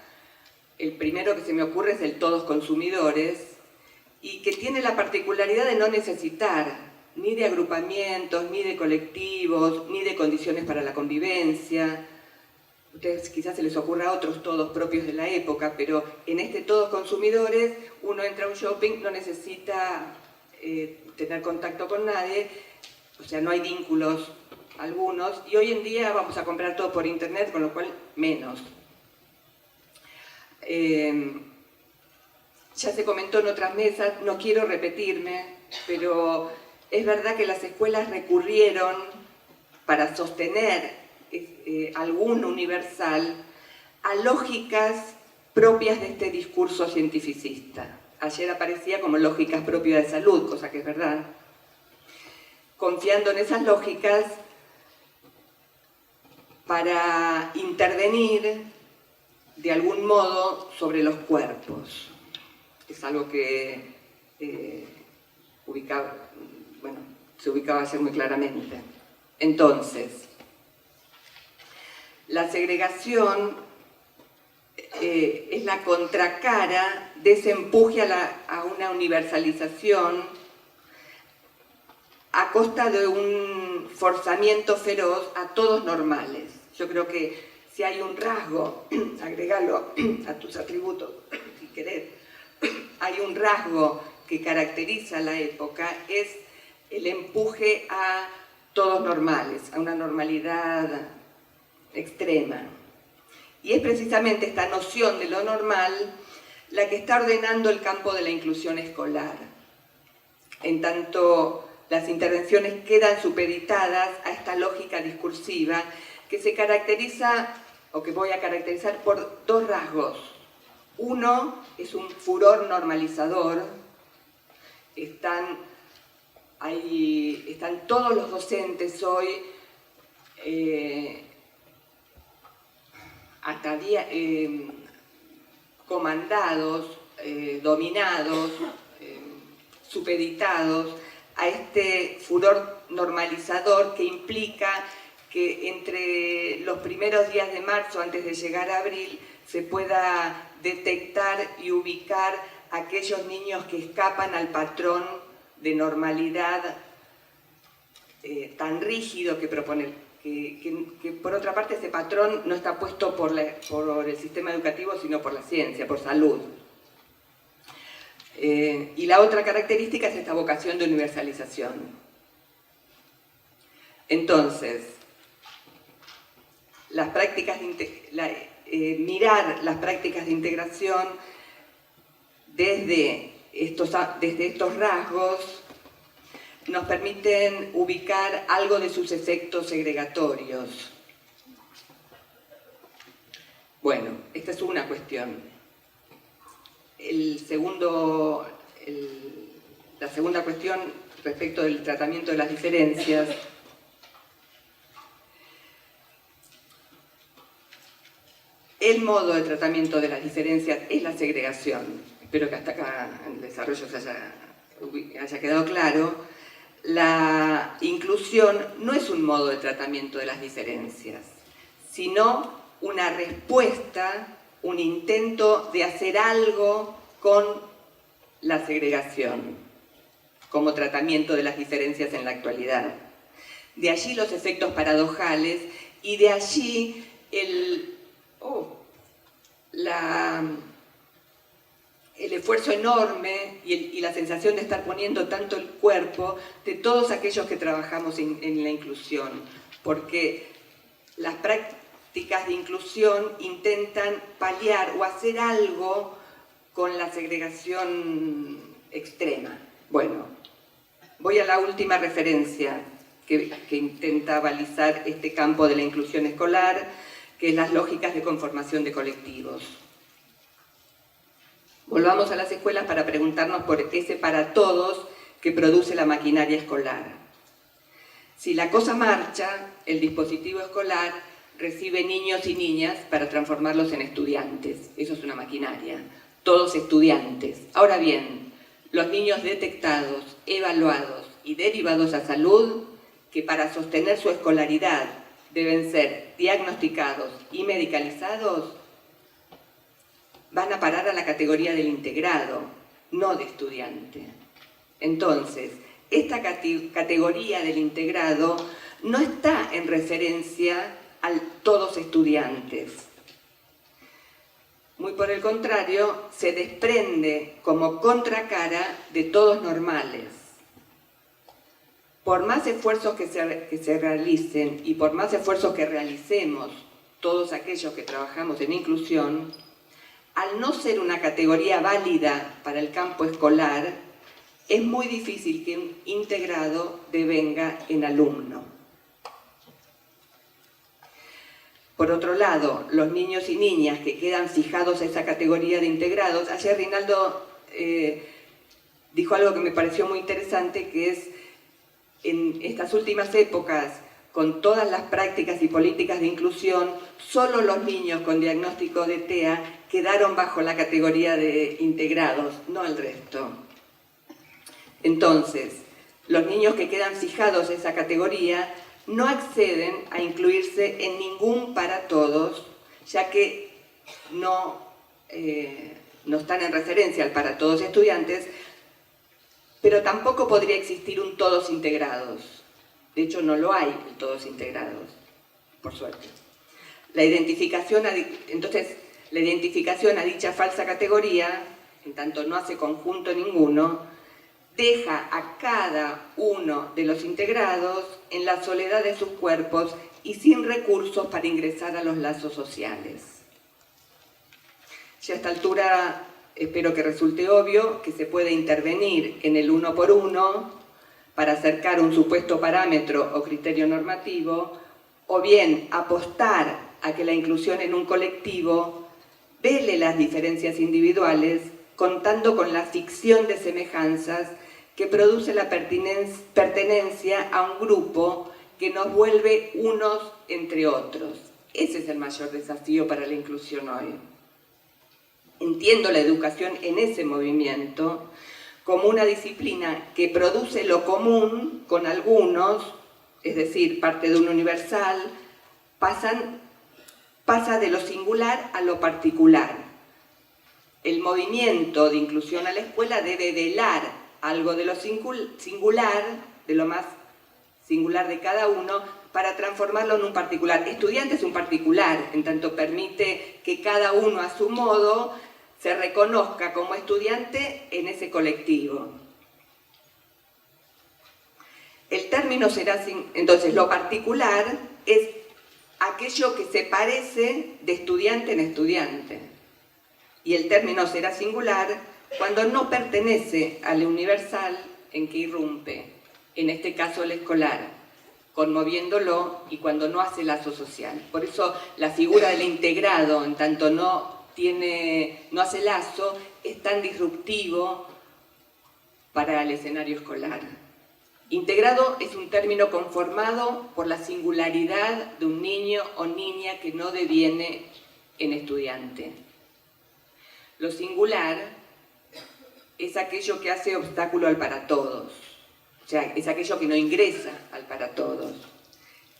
E: El primero que se me ocurre es el todos consumidores y que tiene la particularidad de no necesitar ni de agrupamientos, ni de colectivos, ni de condiciones para la convivencia. A ustedes quizás se les ocurra otros todos propios de la época, pero en este todos consumidores uno entra a un shopping, no necesita tener contacto con nadie, o sea, no hay vínculos algunos, y hoy en día vamos a comprar todo por internet, con lo cual menos. Ya se comentó en otras mesas, no quiero repetirme, pero es verdad que las escuelas recurrieron para sostener algún universal a lógicas propias de este discurso cientificista. Ayer aparecía como lógicas propias de salud, cosa que es verdad. Confiando en esas lógicas para intervenir de algún modo sobre los cuerpos. Es algo que se ubicaba ayer muy claramente. Entonces, la segregación es la contracara de ese empuje a una universalización a costa de un forzamiento feroz a todos normales. Yo creo que si hay un rasgo, agregalo a tus atributos si querés, hay un rasgo que caracteriza la época, es el empuje a todos normales, a una normalidad extrema. Y es precisamente esta noción de lo normal la que está ordenando el campo de la inclusión escolar. En tanto, las intervenciones quedan supeditadas a esta lógica discursiva que se caracteriza, o que voy a caracterizar, por dos rasgos. Uno es un furor normalizador. Están todos los docentes hoy comandados, dominados, supeditados a este furor normalizador que implica que entre los primeros días de marzo, antes de llegar a abril, se pueda detectar y ubicar a aquellos niños que escapan al patrón de normalidad tan rígido que propone, que por otra parte ese patrón no está puesto por el sistema educativo, sino por la ciencia, por salud. Y la otra característica es esta vocación de universalización. Entonces, mirar las prácticas de integración desde estos rasgos nos permiten ubicar algo de sus efectos segregatorios. Bueno, esta es una cuestión. La segunda cuestión respecto del tratamiento de las diferencias. El modo de tratamiento de las diferencias es la segregación. Espero que hasta acá en el desarrollo se haya quedado claro. La inclusión no es un modo de tratamiento de las diferencias, sino una respuesta, un intento de hacer algo con la segregación, como tratamiento de las diferencias en la actualidad. De allí los efectos paradojales y de allí el esfuerzo enorme y la sensación de estar poniendo tanto el cuerpo de todos aquellos que trabajamos en la inclusión, porque las prácticas de inclusión intentan paliar o hacer algo con la segregación extrema. Bueno, voy a la última referencia que intenta balizar este campo de la inclusión escolar, que es las lógicas de conformación de colectivos. Volvamos a las escuelas para preguntarnos por ese para todos que produce la maquinaria escolar. Si la cosa marcha, el dispositivo escolar recibe niños y niñas para transformarlos en estudiantes. Eso es una maquinaria. Todos estudiantes. Ahora bien, los niños detectados, evaluados y derivados a salud, que para sostener su escolaridad deben ser diagnosticados y medicalizados, van a parar a la categoría del integrado, no de estudiante. Entonces, esta categoría del integrado no está en referencia a todos estudiantes. Muy por el contrario, se desprende como contracara de todos normales. Por más esfuerzos que se realicen y por más esfuerzos que realicemos todos aquellos que trabajamos en inclusión, al no ser una categoría válida para el campo escolar, es muy difícil que un integrado devenga en alumno. Por otro lado, los niños y niñas que quedan fijados a esa categoría de integrados, ayer Rinaldo dijo algo que me pareció muy interesante, que es en estas últimas épocas, con todas las prácticas y políticas de inclusión, solo los niños con diagnóstico de TEA quedaron bajo la categoría de integrados, no el resto. Entonces, los niños que quedan fijados a esa categoría no acceden a incluirse en ningún para todos, ya que no están en referencia al para todos estudiantes, pero tampoco podría existir un todos integrados. De hecho, no lo hay, el todos integrados, por suerte. Entonces, la identificación a dicha falsa categoría, en tanto no hace conjunto ninguno, deja a cada uno de los integrados en la soledad de sus cuerpos y sin recursos para ingresar a los lazos sociales. Ya a esta altura espero que resulte obvio que se puede intervenir en el 1 por 1 para acercar un supuesto parámetro o criterio normativo, o bien apostar a que la inclusión en un colectivo vele las diferencias individuales, contando con la ficción de semejanzas que produce la pertenencia a un grupo que nos vuelve unos entre otros. Ese es el mayor desafío para la inclusión hoy. Entiendo la educación en ese movimiento como una disciplina que produce lo común con algunos, es decir, parte de un universal, pasa de lo singular a lo particular. El movimiento de inclusión a la escuela debe velar algo de lo singular, de lo más singular de cada uno, para transformarlo en un particular. Estudiante es un particular, en tanto permite que cada uno a su modo se reconozca como estudiante en ese colectivo. El término será, entonces, lo particular es aquello que se parece de estudiante en estudiante. Y el término será singular cuando no pertenece al universal en que irrumpe, en este caso el escolar, conmoviéndolo, y cuando no hace lazo social. Por eso la figura del integrado, en tanto no hace lazo, es tan disruptivo para el escenario escolar. Integrado es un término conformado por la singularidad de un niño o niña que no deviene en estudiante. Lo singular es aquello que hace obstáculo al para todos, o sea, es aquello que no ingresa al para todos.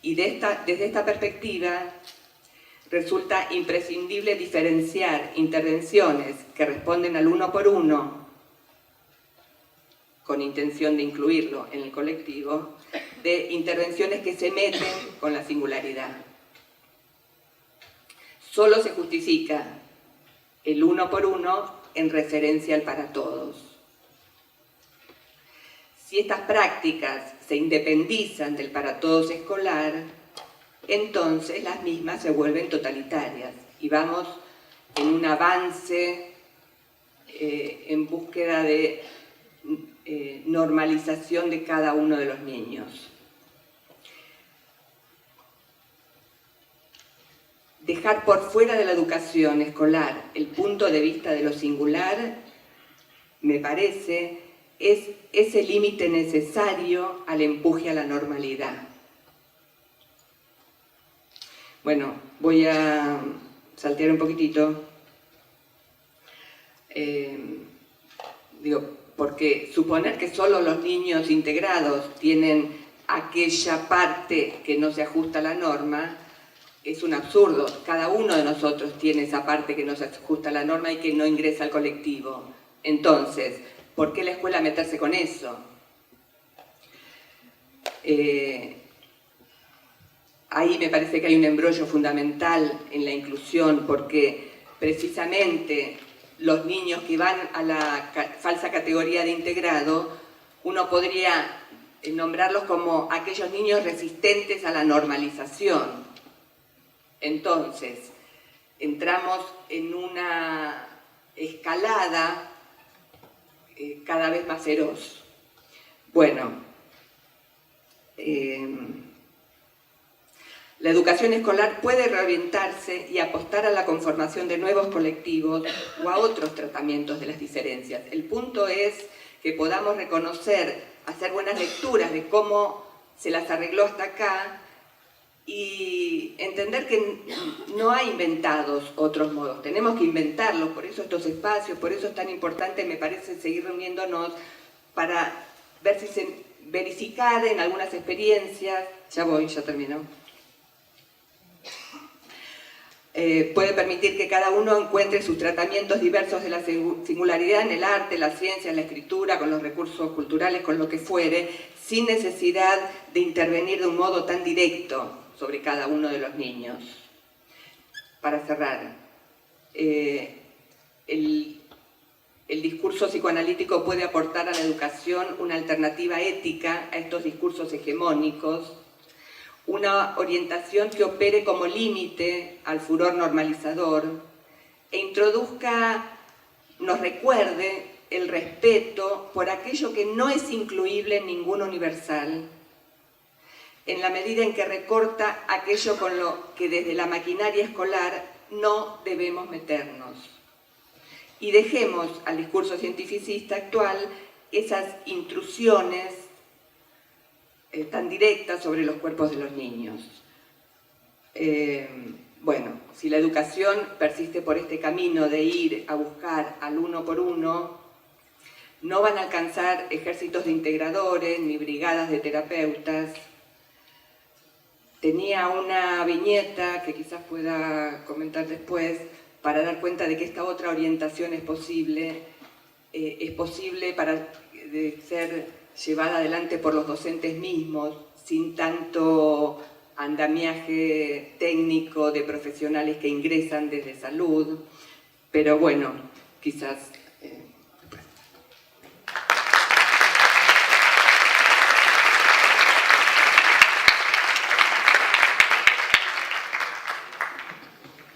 E: Y desde esta perspectiva resulta imprescindible diferenciar intervenciones que responden al uno por uno, con intención de incluirlo en el colectivo, de intervenciones que se meten con la singularidad. Solo se justifica el uno por uno en referencia al para todos. Si estas prácticas se independizan del para todos escolar, entonces las mismas se vuelven totalitarias y vamos en un avance en búsqueda de normalización de cada uno de los niños. Dejar por fuera de la educación escolar el punto de vista de lo singular, me parece, es ese límite necesario al empuje a la normalidad. Bueno, voy a saltear un poquitito. Porque suponer que solo los niños integrados tienen aquella parte que no se ajusta a la norma es un absurdo. Cada uno de nosotros tiene esa parte que no se ajusta a la norma y que no ingresa al colectivo. Entonces, ¿por qué la escuela meterse con eso? Ahí me parece que hay un embrollo fundamental en la inclusión, porque precisamente los niños que van a la falsa categoría de integrado, uno podría nombrarlos como aquellos niños resistentes a la normalización. Entonces, entramos en una escalada cada vez más feroz. Bueno, la educación escolar puede reorientarse y apostar a la conformación de nuevos colectivos o a otros tratamientos de las diferencias. El punto es que podamos reconocer, hacer buenas lecturas de cómo se las arregló hasta acá y entender que no hay inventados otros modos, tenemos que inventarlos. Por eso estos espacios, por eso es tan importante, me parece, seguir reuniéndonos para ver si se verificar en algunas experiencias. Ya termino. Puede permitir que cada uno encuentre sus tratamientos diversos de la singularidad en el arte, la ciencia, la escritura, con los recursos culturales, con lo que fuere, sin necesidad de intervenir de un modo tan directo sobre cada uno de los niños. Para cerrar, el discurso psicoanalítico puede aportar a la educación una alternativa ética a estos discursos hegemónicos, una orientación que opere como límite al furor normalizador e introduzca, nos recuerde el respeto por aquello que no es incluible en ningún universal, en la medida en que recorta aquello con lo que desde la maquinaria escolar no debemos meternos. Y dejemos al discurso cientificista actual esas intrusiones tan directas sobre los cuerpos de los niños. Bueno, si la educación persiste por este camino de ir a buscar al uno por uno, no van a alcanzar ejércitos de integradores ni brigadas de terapeutas. Tenía una viñeta que quizás pueda comentar después para dar cuenta de que esta otra orientación es posible para ser llevada adelante por los docentes mismos, sin tanto andamiaje técnico de profesionales que ingresan desde salud, pero bueno, quizás...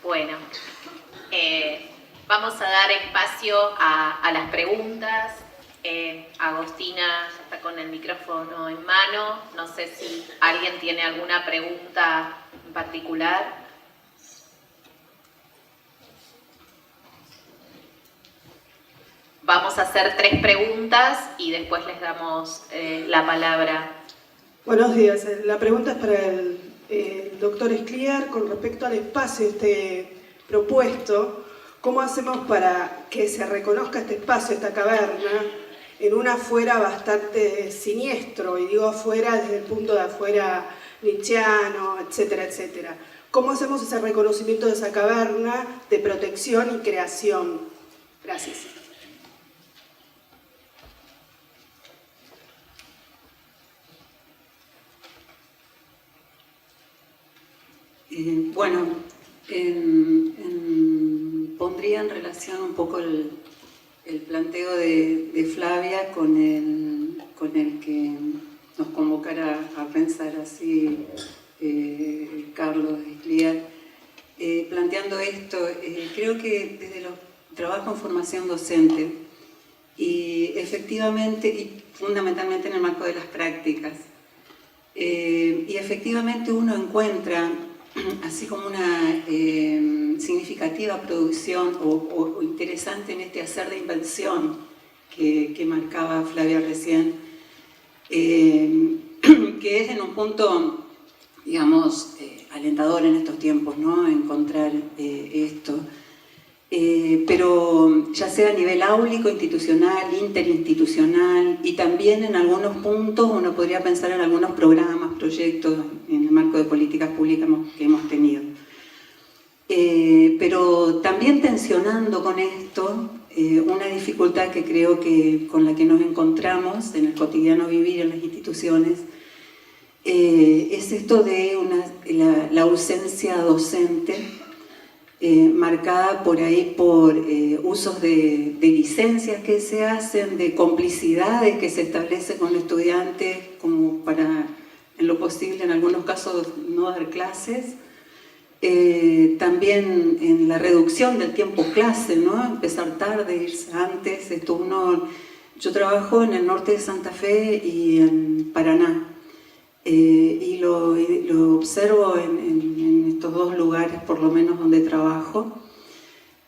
A: Bueno, vamos a dar espacio a las preguntas. Agostina ya está con el micrófono en mano. No sé si alguien tiene alguna pregunta en particular. Vamos a hacer 3 preguntas y después les damos la palabra.
F: Buenos días. La pregunta es para el doctor Escliar con respecto al espacio propuesto. ¿Cómo hacemos para que se reconozca este espacio, esta caverna, en un afuera bastante siniestro? Y digo afuera desde el punto de afuera nietzscheano, etcétera, etcétera. ¿Cómo hacemos ese reconocimiento de esa caverna de protección y creación? Gracias.
G: Bueno, pondría en relación un poco el planteo de Flavia con el que nos convocara a pensar así Carlos Escliar. Planteando esto, creo que desde los trabajos en formación docente y efectivamente y fundamentalmente en el marco de las prácticas, y efectivamente uno encuentra así como una significativa producción o interesante en este hacer de invención que marcaba Flavia recién, que es en un punto, digamos, alentador en estos tiempos, ¿no? Encontrar esto. Pero ya sea a nivel áulico, institucional, interinstitucional, y también en algunos puntos uno podría pensar en algunos programas, proyectos en el marco de políticas públicas que hemos tenido. Pero también tensionando con esto una dificultad que creo que con la que nos encontramos en el cotidiano vivir en las instituciones, es esto de la ausencia docente, marcada por ahí por usos de licencias que se hacen, de complicidades que se establecen con estudiantes como para, en lo posible, en algunos casos, no dar clases. También en la reducción del tiempo clase, ¿no? Empezar tarde, irse antes. Yo trabajo en el norte de Santa Fe y en Paraná. Y lo observo en estos 2 lugares, por lo menos donde trabajo,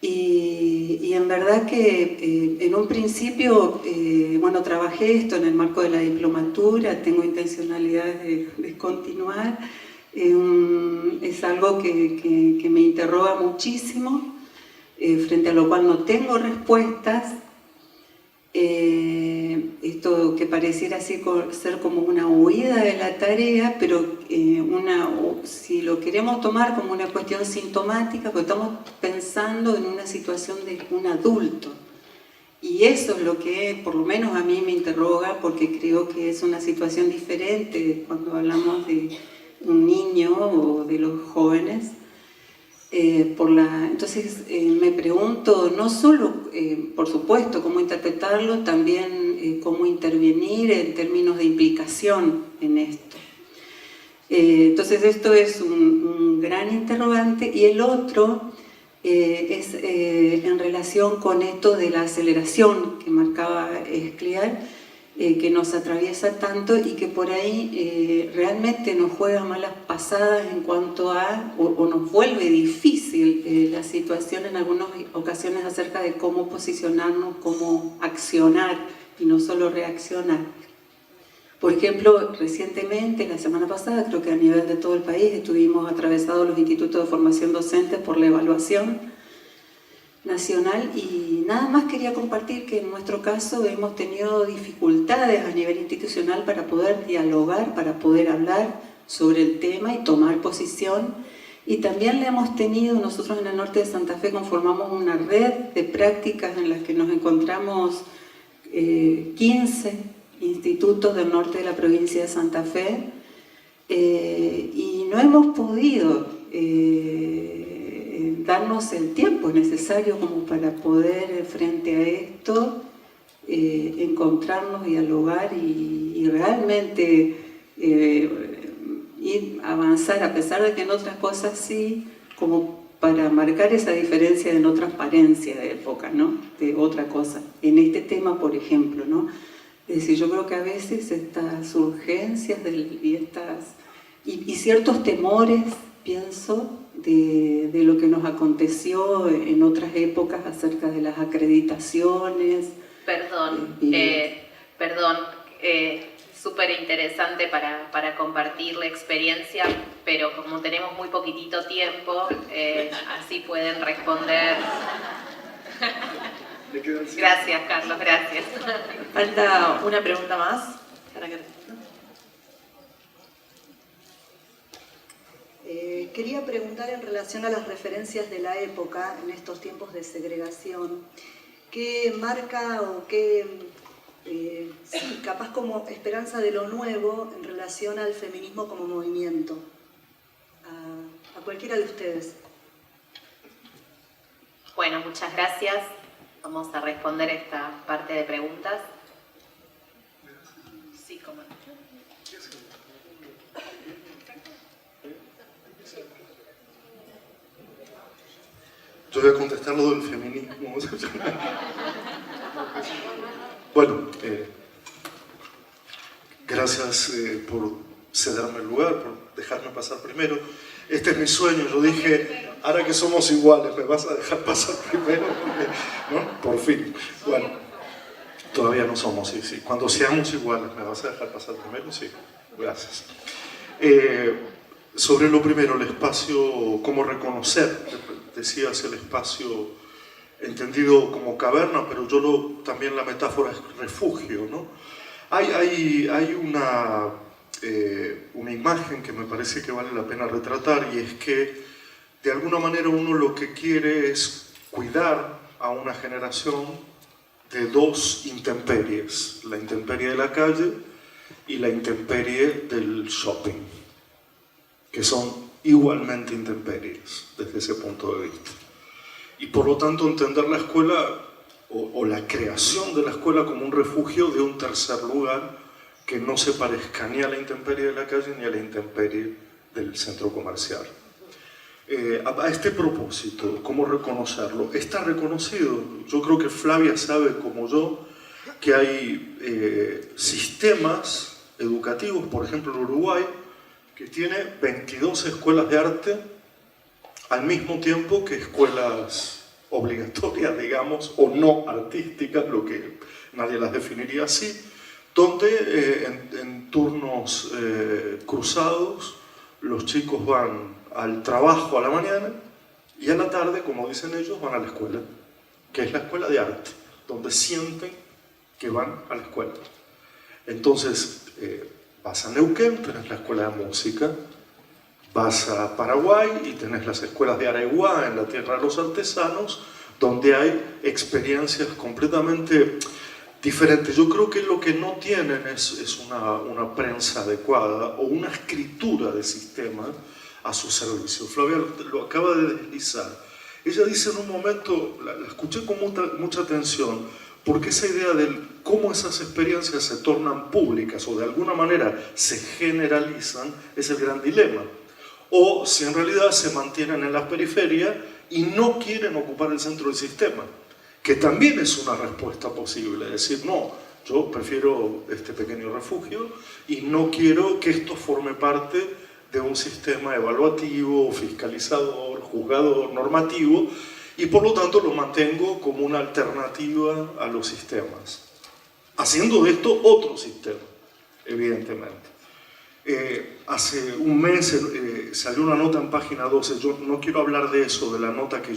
G: y en verdad que en un principio, bueno, trabajé esto en el marco de la diplomatura, tengo intencionalidades de continuar, es algo que me interroga muchísimo, frente a lo cual no tengo respuestas. Esto que pareciera así ser como una huida de la tarea, pero si lo queremos tomar como una cuestión sintomática, porque estamos pensando en una situación de un adulto. Y eso es lo que por lo menos a mí me interroga, porque creo que es una situación diferente cuando hablamos de un niño o de los jóvenes. Entonces me pregunto no solo, por supuesto, cómo interpretarlo, también cómo intervenir en términos de implicación en esto. Entonces esto es un gran interrogante, y el otro es en relación con esto de la aceleración que marcaba Escliar, que nos atraviesa tanto y que por ahí realmente nos juega malas pasadas en cuanto a, o nos vuelve difícil la situación en algunas ocasiones acerca de cómo posicionarnos, cómo accionar y no solo reaccionar. Por ejemplo, recientemente, la semana pasada, creo que a nivel de todo el país, estuvimos atravesados los institutos de formación docente por la evaluación nacional, y nada más quería compartir que en nuestro caso hemos tenido dificultades a nivel institucional para poder dialogar, para poder hablar sobre el tema y tomar posición, y también le hemos tenido, nosotros en el norte de Santa Fe conformamos una red de prácticas en las que nos encontramos 15 institutos del norte de la provincia de Santa Fe, y no hemos podido darnos el tiempo necesario como para poder, frente a esto, encontrarnos, dialogar y realmente ir avanzar, a pesar de que en otras cosas sí, como para marcar esa diferencia de no transparencia de época, ¿no? De otra cosa. En este tema, por ejemplo, ¿no? Es decir, yo creo que a veces estas urgencias y ciertos temores, pienso, de lo que nos aconteció en otras épocas acerca de las acreditaciones.
A: Perdón, súper interesante para compartir la experiencia, pero como tenemos muy poquitito tiempo, así pueden responder. Gracias, Carlos, gracias.
D: Falta una pregunta más para que responda.
H: Quería preguntar en relación a las referencias de la época, en estos tiempos de segregación, ¿qué marca o qué, capaz como esperanza de lo nuevo en relación al feminismo como movimiento? A cualquiera de ustedes.
A: Bueno, muchas gracias. Vamos a responder esta parte de preguntas. Sí, cómo no.
C: Yo voy a contestar lo del feminismo. Bueno, gracias por cederme el lugar, por dejarme pasar primero. Este es mi sueño. Yo dije, ahora que somos iguales, ¿me vas a dejar pasar primero? ¿No? Por fin. Bueno, todavía no somos, sí. Cuando seamos iguales, ¿me vas a dejar pasar primero? Sí, gracias. Sobre lo primero, el espacio, cómo reconocer, decías el espacio entendido como caverna, pero también la metáfora es refugio, ¿no? Hay una imagen que me parece que vale la pena retratar, y es que de alguna manera uno lo que quiere es cuidar a una generación de dos intemperies, la intemperie de la calle y la intemperie del shopping, que son igualmente intemperies desde ese punto de vista. Y por lo tanto entender la escuela o la creación de la escuela como un refugio de un tercer lugar que no se parezca ni a la intemperie de la calle ni a la intemperie del centro comercial. A este propósito, ¿cómo reconocerlo? Está reconocido. Yo creo que Flavia sabe como yo que hay sistemas educativos, por ejemplo en Uruguay, que tiene 22 escuelas de arte al mismo tiempo que escuelas obligatorias, digamos, o no artísticas, lo que nadie las definiría así, donde en turnos cruzados los chicos van al trabajo a la mañana y a la tarde, como dicen ellos, van a la escuela, que es la escuela de arte, donde sienten que van a la escuela. Entonces, vas a Neuquén, tenés la escuela de música, vas a Paraguay y tenés las escuelas de Areguá, en la tierra de los artesanos, donde hay experiencias completamente diferentes. Yo creo que lo que no tienen es una prensa adecuada o una escritura de sistema a su servicio. Flavia lo acaba de deslizar. Ella dice en un momento, la escuché con mucha atención, porque esa idea de cómo esas experiencias se tornan públicas o de alguna manera se generalizan es el gran dilema. O si en realidad se mantienen en la periferia y no quieren ocupar el centro del sistema, que también es una respuesta posible. Es decir, no, yo prefiero este pequeño refugio y no quiero que esto forme parte de un sistema evaluativo, fiscalizador, juzgador, normativo, y por lo tanto lo mantengo como una alternativa a los sistemas, haciendo de esto otro sistema, evidentemente. Hace un mes salió una nota en página 12, yo no quiero hablar de eso, de la nota que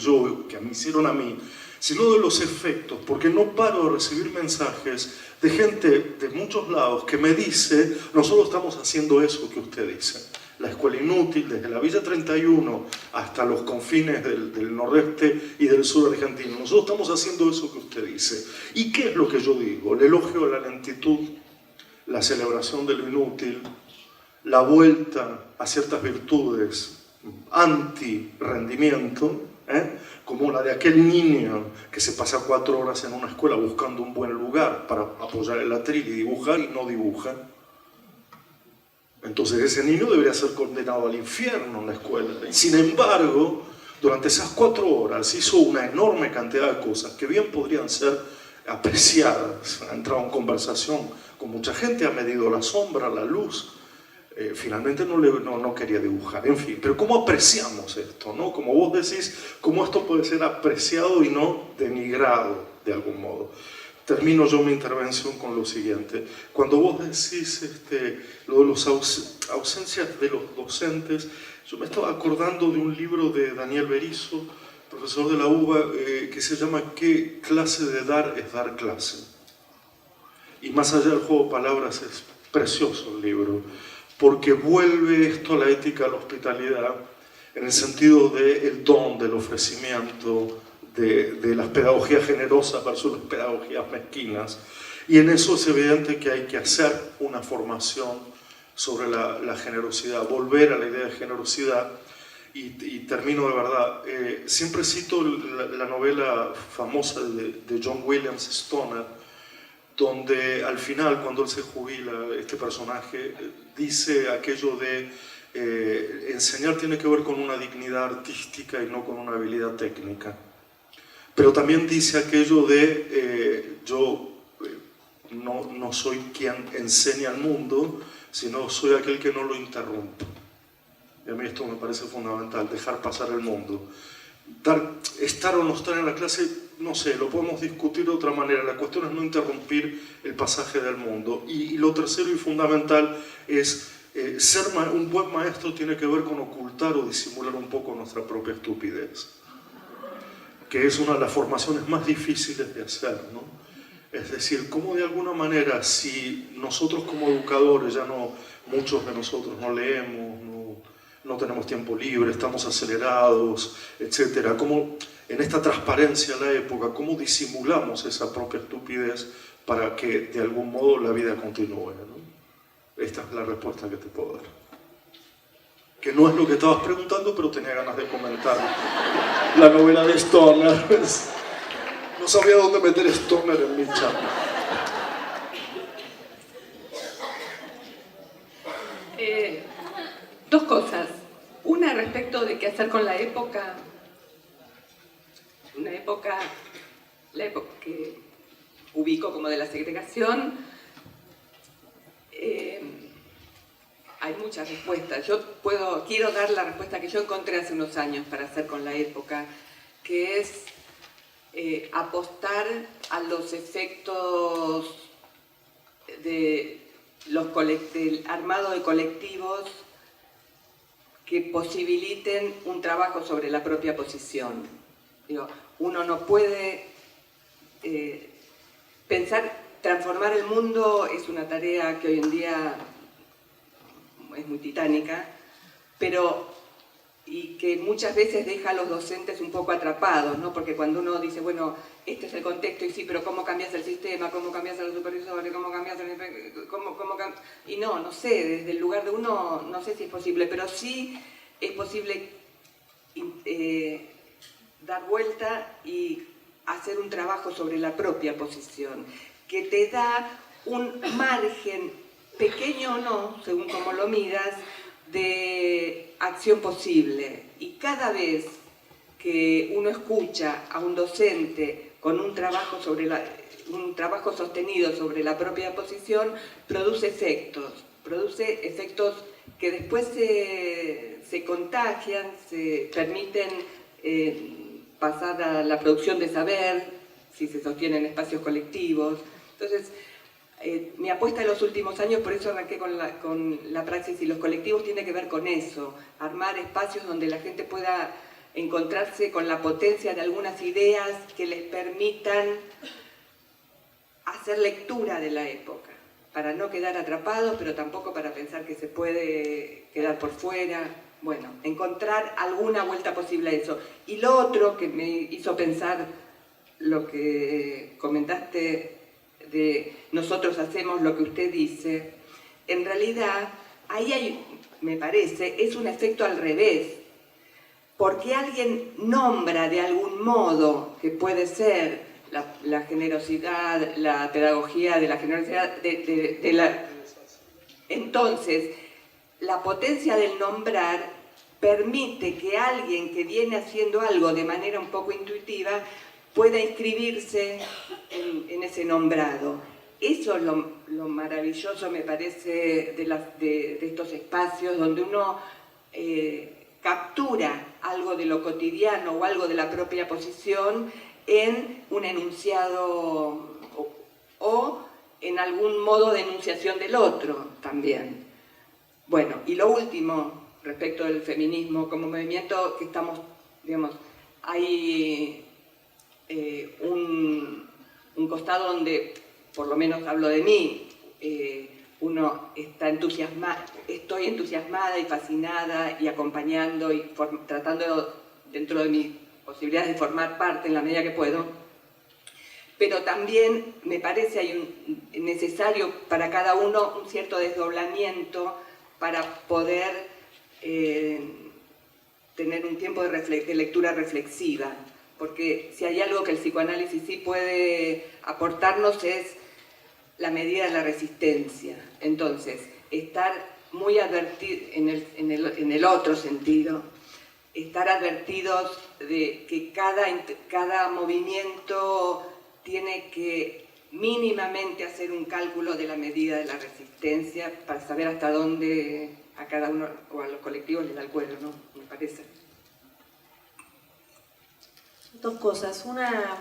C: me hicieron a mí, sino de los efectos, porque no paro de recibir mensajes de gente de muchos lados que me dice, nosotros estamos haciendo eso que usted dice. La escuela inútil, desde la Villa 31 hasta los confines del nordeste y del sur argentino. Nosotros estamos haciendo eso que usted dice. ¿Y qué es lo que yo digo? El elogio de la lentitud, la celebración de lo inútil, la vuelta a ciertas virtudes anti-rendimiento, como la de aquel niño que se pasa 4 horas en una escuela buscando un buen lugar para apoyar el atril y dibujar y no dibuja. Entonces ese niño debería ser condenado al infierno en la escuela. Y sin embargo, durante esas 4 horas hizo una enorme cantidad de cosas que bien podrían ser apreciadas. Ha entrado en conversación con mucha gente, ha medido la sombra, la luz. Finalmente no quería dibujar, en fin. Pero ¿cómo apreciamos esto, no? Como vos decís, ¿cómo esto puede ser apreciado y no denigrado de algún modo? Termino yo mi intervención con lo siguiente. Cuando vos decís lo de las ausencias de los docentes, yo me estaba acordando de un libro de Daniel Berisso, profesor de la UBA, que se llama ¿Qué clase de dar es dar clase? Y más allá del juego de palabras es precioso el libro, porque vuelve esto a la ética de la hospitalidad en el sentido del don, del ofrecimiento, de las pedagogías generosas versus las pedagogías mezquinas. Y en eso es evidente que hay que hacer una formación sobre la generosidad, volver a la idea de generosidad. Y termino de verdad, siempre cito la novela famosa de John Williams, Stoner, donde al final, cuando él se jubila, este personaje dice aquello de enseñar tiene que ver con una dignidad artística y no con una habilidad técnica. Pero también dice aquello de yo no soy quien enseña al mundo, sino soy aquel que no lo interrumpe. Y a mí esto me parece fundamental, dejar pasar el mundo. Estar o no estar en la clase, no sé, lo podemos discutir de otra manera. La cuestión es no interrumpir el pasaje del mundo. Y lo tercero y fundamental es ser un buen maestro tiene que ver con ocultar o disimular un poco nuestra propia estupidez, que es una de las formaciones más difíciles de hacer, ¿no? Es decir, cómo de alguna manera, si nosotros como educadores, muchos de nosotros no leemos, no tenemos tiempo libre, estamos acelerados, etc. Cómo en esta transparencia de la época, cómo disimulamos esa propia estupidez para que de algún modo la vida continúe, ¿no? Esta es la respuesta que te puedo dar. Que no es lo que estabas preguntando, pero tenía ganas de comentar la novela de Stoner. No sabía dónde meter Stoner en mi chat.
E: Dos cosas. Una respecto de qué hacer con la época. La época que ubico como de la segregación. Hay muchas respuestas. Quiero dar la respuesta que yo encontré hace unos años para hacer con la época, que es apostar a los efectos del armado de colectivos que posibiliten un trabajo sobre la propia posición. Uno no puede transformar el mundo es una tarea que hoy en día es muy titánica, y que muchas veces deja a los docentes un poco atrapados, ¿no? Porque cuando uno dice, bueno, este es el contexto, y sí, pero ¿cómo cambias el sistema? ¿Cómo cambias a los supervisores? ¿Cómo cambias el... Y no sé, desde el lugar de uno, no sé si es posible, pero sí es posible dar vuelta y hacer un trabajo sobre la propia posición, que te da un margen, pequeño o no, según cómo lo midas, de acción posible. Y cada vez que uno escucha a un docente con un trabajo sostenido sobre la propia posición, produce efectos que después se contagian, se permiten pasar a la producción de saber, si se sostienen espacios colectivos. Entonces, mi apuesta en los últimos años, por eso arranqué con la praxis y los colectivos, tiene que ver con eso, armar espacios donde la gente pueda encontrarse con la potencia de algunas ideas que les permitan hacer lectura de la época, para no quedar atrapados, pero tampoco para pensar que se puede quedar por fuera. Bueno, encontrar alguna vuelta posible a eso. Y lo otro que me hizo pensar lo que comentaste de nosotros hacemos lo que usted dice, en realidad ahí hay, me parece, es un efecto al revés, porque alguien nombra de algún modo que puede ser la generosidad, la pedagogía de la generosidad, entonces la potencia del nombrar permite que alguien que viene haciendo algo de manera un poco intuitiva pueda inscribirse en ese nombrado. Eso es lo maravilloso, me parece, de estos espacios donde uno captura algo de lo cotidiano o algo de la propia posición en un enunciado o en algún modo de enunciación del otro también. Bueno, y lo último, respecto del feminismo como movimiento, que estamos, digamos, hay un costado donde, por lo menos hablo de mí, uno está estoy entusiasmada y fascinada y acompañando y tratando dentro de mis posibilidades de formar parte en la medida que puedo, pero también me parece necesario para cada uno un cierto desdoblamiento para poder tener un tiempo de lectura reflexiva, porque si hay algo que el psicoanálisis sí puede aportarnos es la medida de la resistencia. Entonces, estar muy advertidos en el otro sentido, estar advertidos de que cada movimiento tiene que mínimamente hacer un cálculo de la medida de la resistencia para saber hasta dónde a cada uno o a los colectivos les da el cuero, ¿no? Me parece.
D: Dos cosas. Una,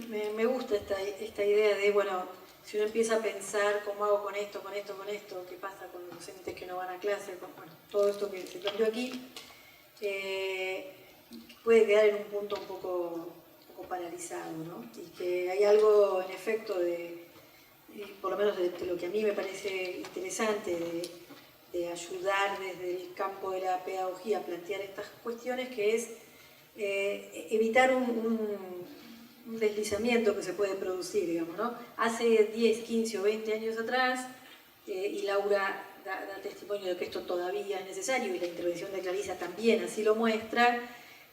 D: me gusta esta idea de, bueno, si uno empieza a pensar cómo hago con esto, qué pasa con los docentes que no van a clase, bueno, todo esto que se planteó aquí, puede quedar en un punto un poco paralizado, ¿no? Y que hay algo, en efecto, por lo menos de lo que a mí me parece interesante, de ayudar desde el campo de la pedagogía a plantear estas cuestiones, que es evitar un deslizamiento que se puede producir, digamos, ¿no? Hace 10, 15 o 20 años atrás, y Laura da testimonio de que esto todavía es necesario, y la intervención de Clarisa también así lo muestra,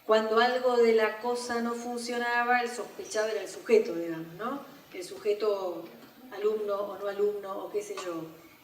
D: cuando algo de la cosa no funcionaba, el sospechado era el sujeto, digamos, ¿no? El sujeto alumno o no alumno, o qué sé yo.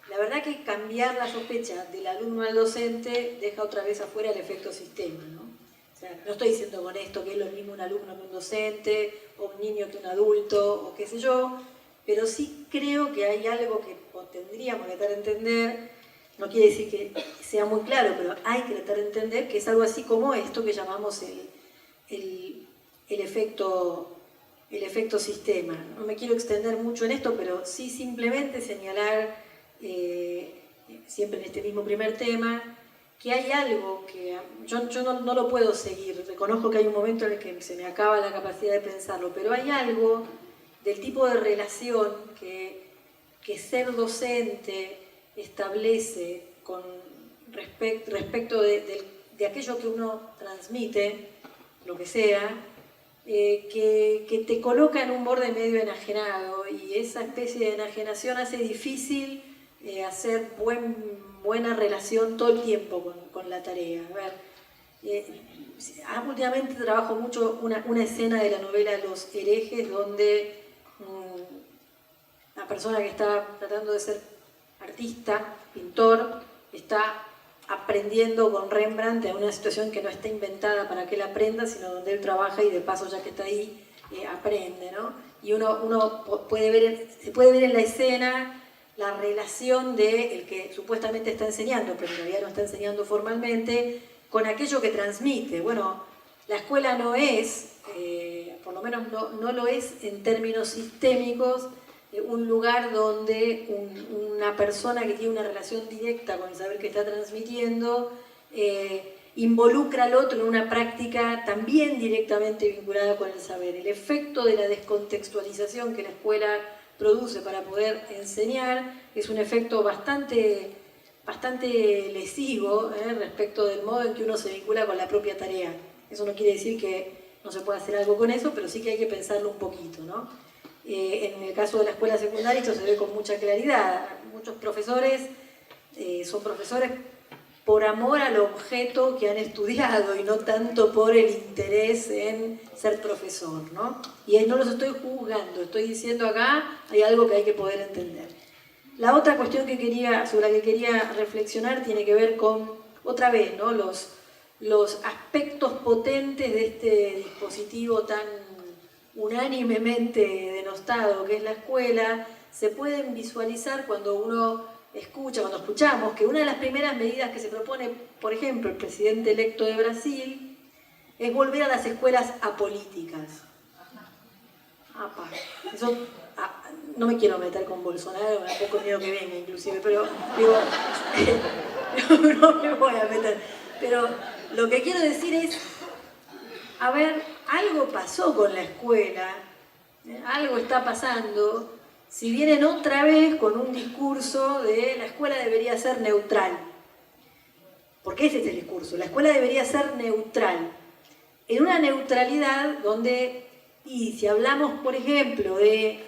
D: La verdad que cambiar la sospecha del alumno al docente deja otra vez afuera el efecto sistema, ¿no? O sea, no estoy diciendo con esto que es lo mismo un alumno que un docente, o un niño que un adulto, o qué sé yo, pero sí creo que hay algo que tendríamos que tratar de entender. No quiere decir que sea muy claro, pero hay que tratar de entender que es algo así como esto que llamamos el efecto sistema. No me quiero extender mucho en esto, pero sí simplemente señalar, siempre en este mismo primer tema, que hay algo que yo no lo puedo seguir. Reconozco que hay un momento en el que se me acaba la capacidad de pensarlo, pero hay algo del tipo de relación que ser docente establece con respecto de aquello que uno transmite, lo que sea, que te coloca en un borde medio enajenado, y esa especie de enajenación hace difícil hacer buena relación todo el tiempo con la tarea. A ver, últimamente trabajo mucho una escena de la novela Los herejes, donde una persona que está tratando de ser artista, pintor, está aprendiendo con Rembrandt en una situación que no está inventada para que él aprenda, sino donde él trabaja y de paso, ya que está ahí, aprende, ¿no? Y uno se puede ver en la escena la relación de el que supuestamente está enseñando, pero en realidad no está enseñando formalmente, con aquello que transmite. Bueno, la escuela no es, por lo menos no lo es en términos sistémicos, un lugar donde una persona que tiene una relación directa con el saber que está transmitiendo involucra al otro en una práctica también directamente vinculada con el saber. El efecto de la descontextualización que la escuela produce para poder enseñar es un efecto bastante lesivo respecto del modo en que uno se vincula con la propia tarea. Eso no quiere decir que no se pueda hacer algo con eso, pero sí que hay que pensarlo un poquito, ¿no? En el caso de la escuela secundaria esto se ve con mucha claridad. Muchos profesores son profesores por amor al objeto que han estudiado y no tanto por el interés en ser profesor, ¿no? Y no los estoy juzgando, estoy diciendo acá hay algo que hay que poder entender. La otra cuestión sobre la que quería reflexionar tiene que ver con, otra vez, ¿no? los aspectos potentes de este dispositivo tan unánimemente denostado que es la escuela, se pueden visualizar cuando uno escucha, cuando escuchamos que una de las primeras medidas que se propone, por ejemplo, el presidente electo de Brasil, es volver a las escuelas apolíticas. Apa, eso, no me quiero meter con Bolsonaro, me da poco miedo que venga inclusive, pero digo, no me voy a meter. Pero lo que quiero decir es, a ver, algo pasó con la escuela, algo está pasando, si vienen otra vez con un discurso de la escuela debería ser neutral. Porque ese es el discurso, la escuela debería ser neutral. En una neutralidad donde, y si hablamos, por ejemplo, de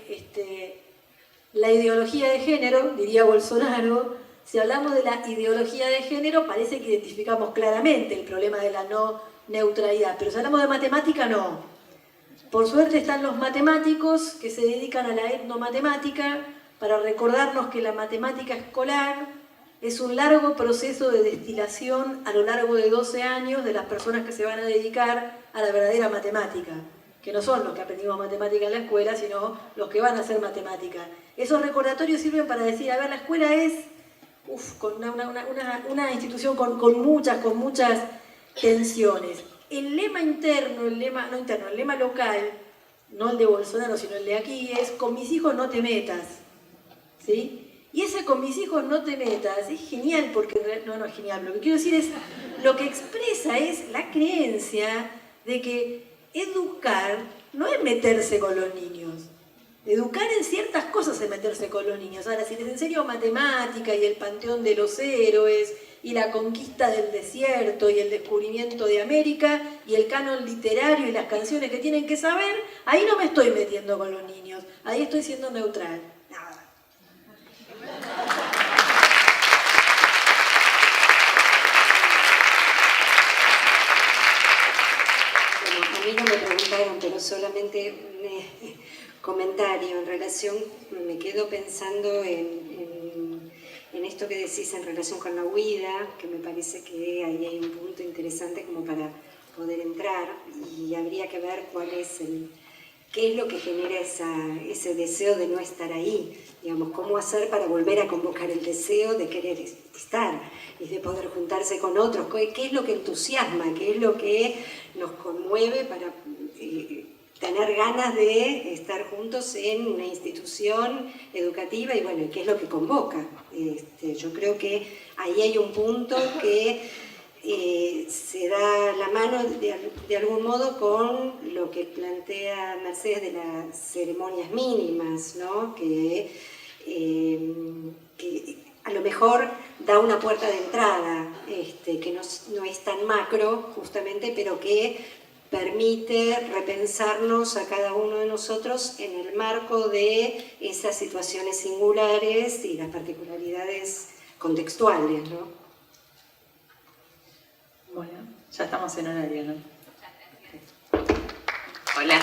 D: la ideología de género, diría Bolsonaro, si hablamos de la ideología de género, parece que identificamos claramente el problema de la no neutralidad, pero si hablamos de matemática, no. Por suerte están los matemáticos que se dedican a la etnomatemática para recordarnos que la matemática escolar es un largo proceso de destilación a lo largo de 12 años de las personas que se van a dedicar a la verdadera matemática, que no son los que aprendimos matemática en la escuela, sino los que van a hacer matemática. Esos recordatorios sirven para decir, a ver, la escuela es una institución con muchas tensiones. El lema interno, el lema local, no el de Bolsonaro, sino el de aquí, es con mis hijos no te metas. ¿Sí? Y ese con mis hijos no te metas es genial, porque no es genial, lo que quiero decir es, lo que expresa es la creencia de que educar no es meterse con los niños. Educar en ciertas cosas es meterse con los niños. Ahora, si les enseño matemática y el panteón de los héroes y la conquista del desierto y el descubrimiento de América y el canon literario y las canciones que tienen que saber, ahí no me estoy metiendo con los niños, ahí estoy siendo neutral. Nada.
B: Bueno, a mí no me preguntaron, pero solamente un comentario en relación, me quedo pensando en esto que decís en relación con la huida, que me parece que ahí hay un punto interesante como para poder entrar, y habría que ver qué es lo que genera ese deseo de no estar ahí, digamos, cómo hacer para volver a convocar el deseo de querer estar y de poder juntarse con otros, qué es lo que entusiasma, qué es lo que nos conmueve para tener ganas de estar juntos en una institución educativa y bueno, qué es lo que convoca. Yo creo que ahí hay un punto que se da la mano de algún modo con lo que plantea Mercedes de las ceremonias mínimas, ¿no? Que a lo mejor da una puerta de entrada, que no es tan macro justamente, pero que permite repensarnos a cada uno de nosotros en el marco de esas situaciones singulares y las particularidades contextuales, ¿no?
G: Bueno, ya estamos en horario, ¿no?
A: Hola.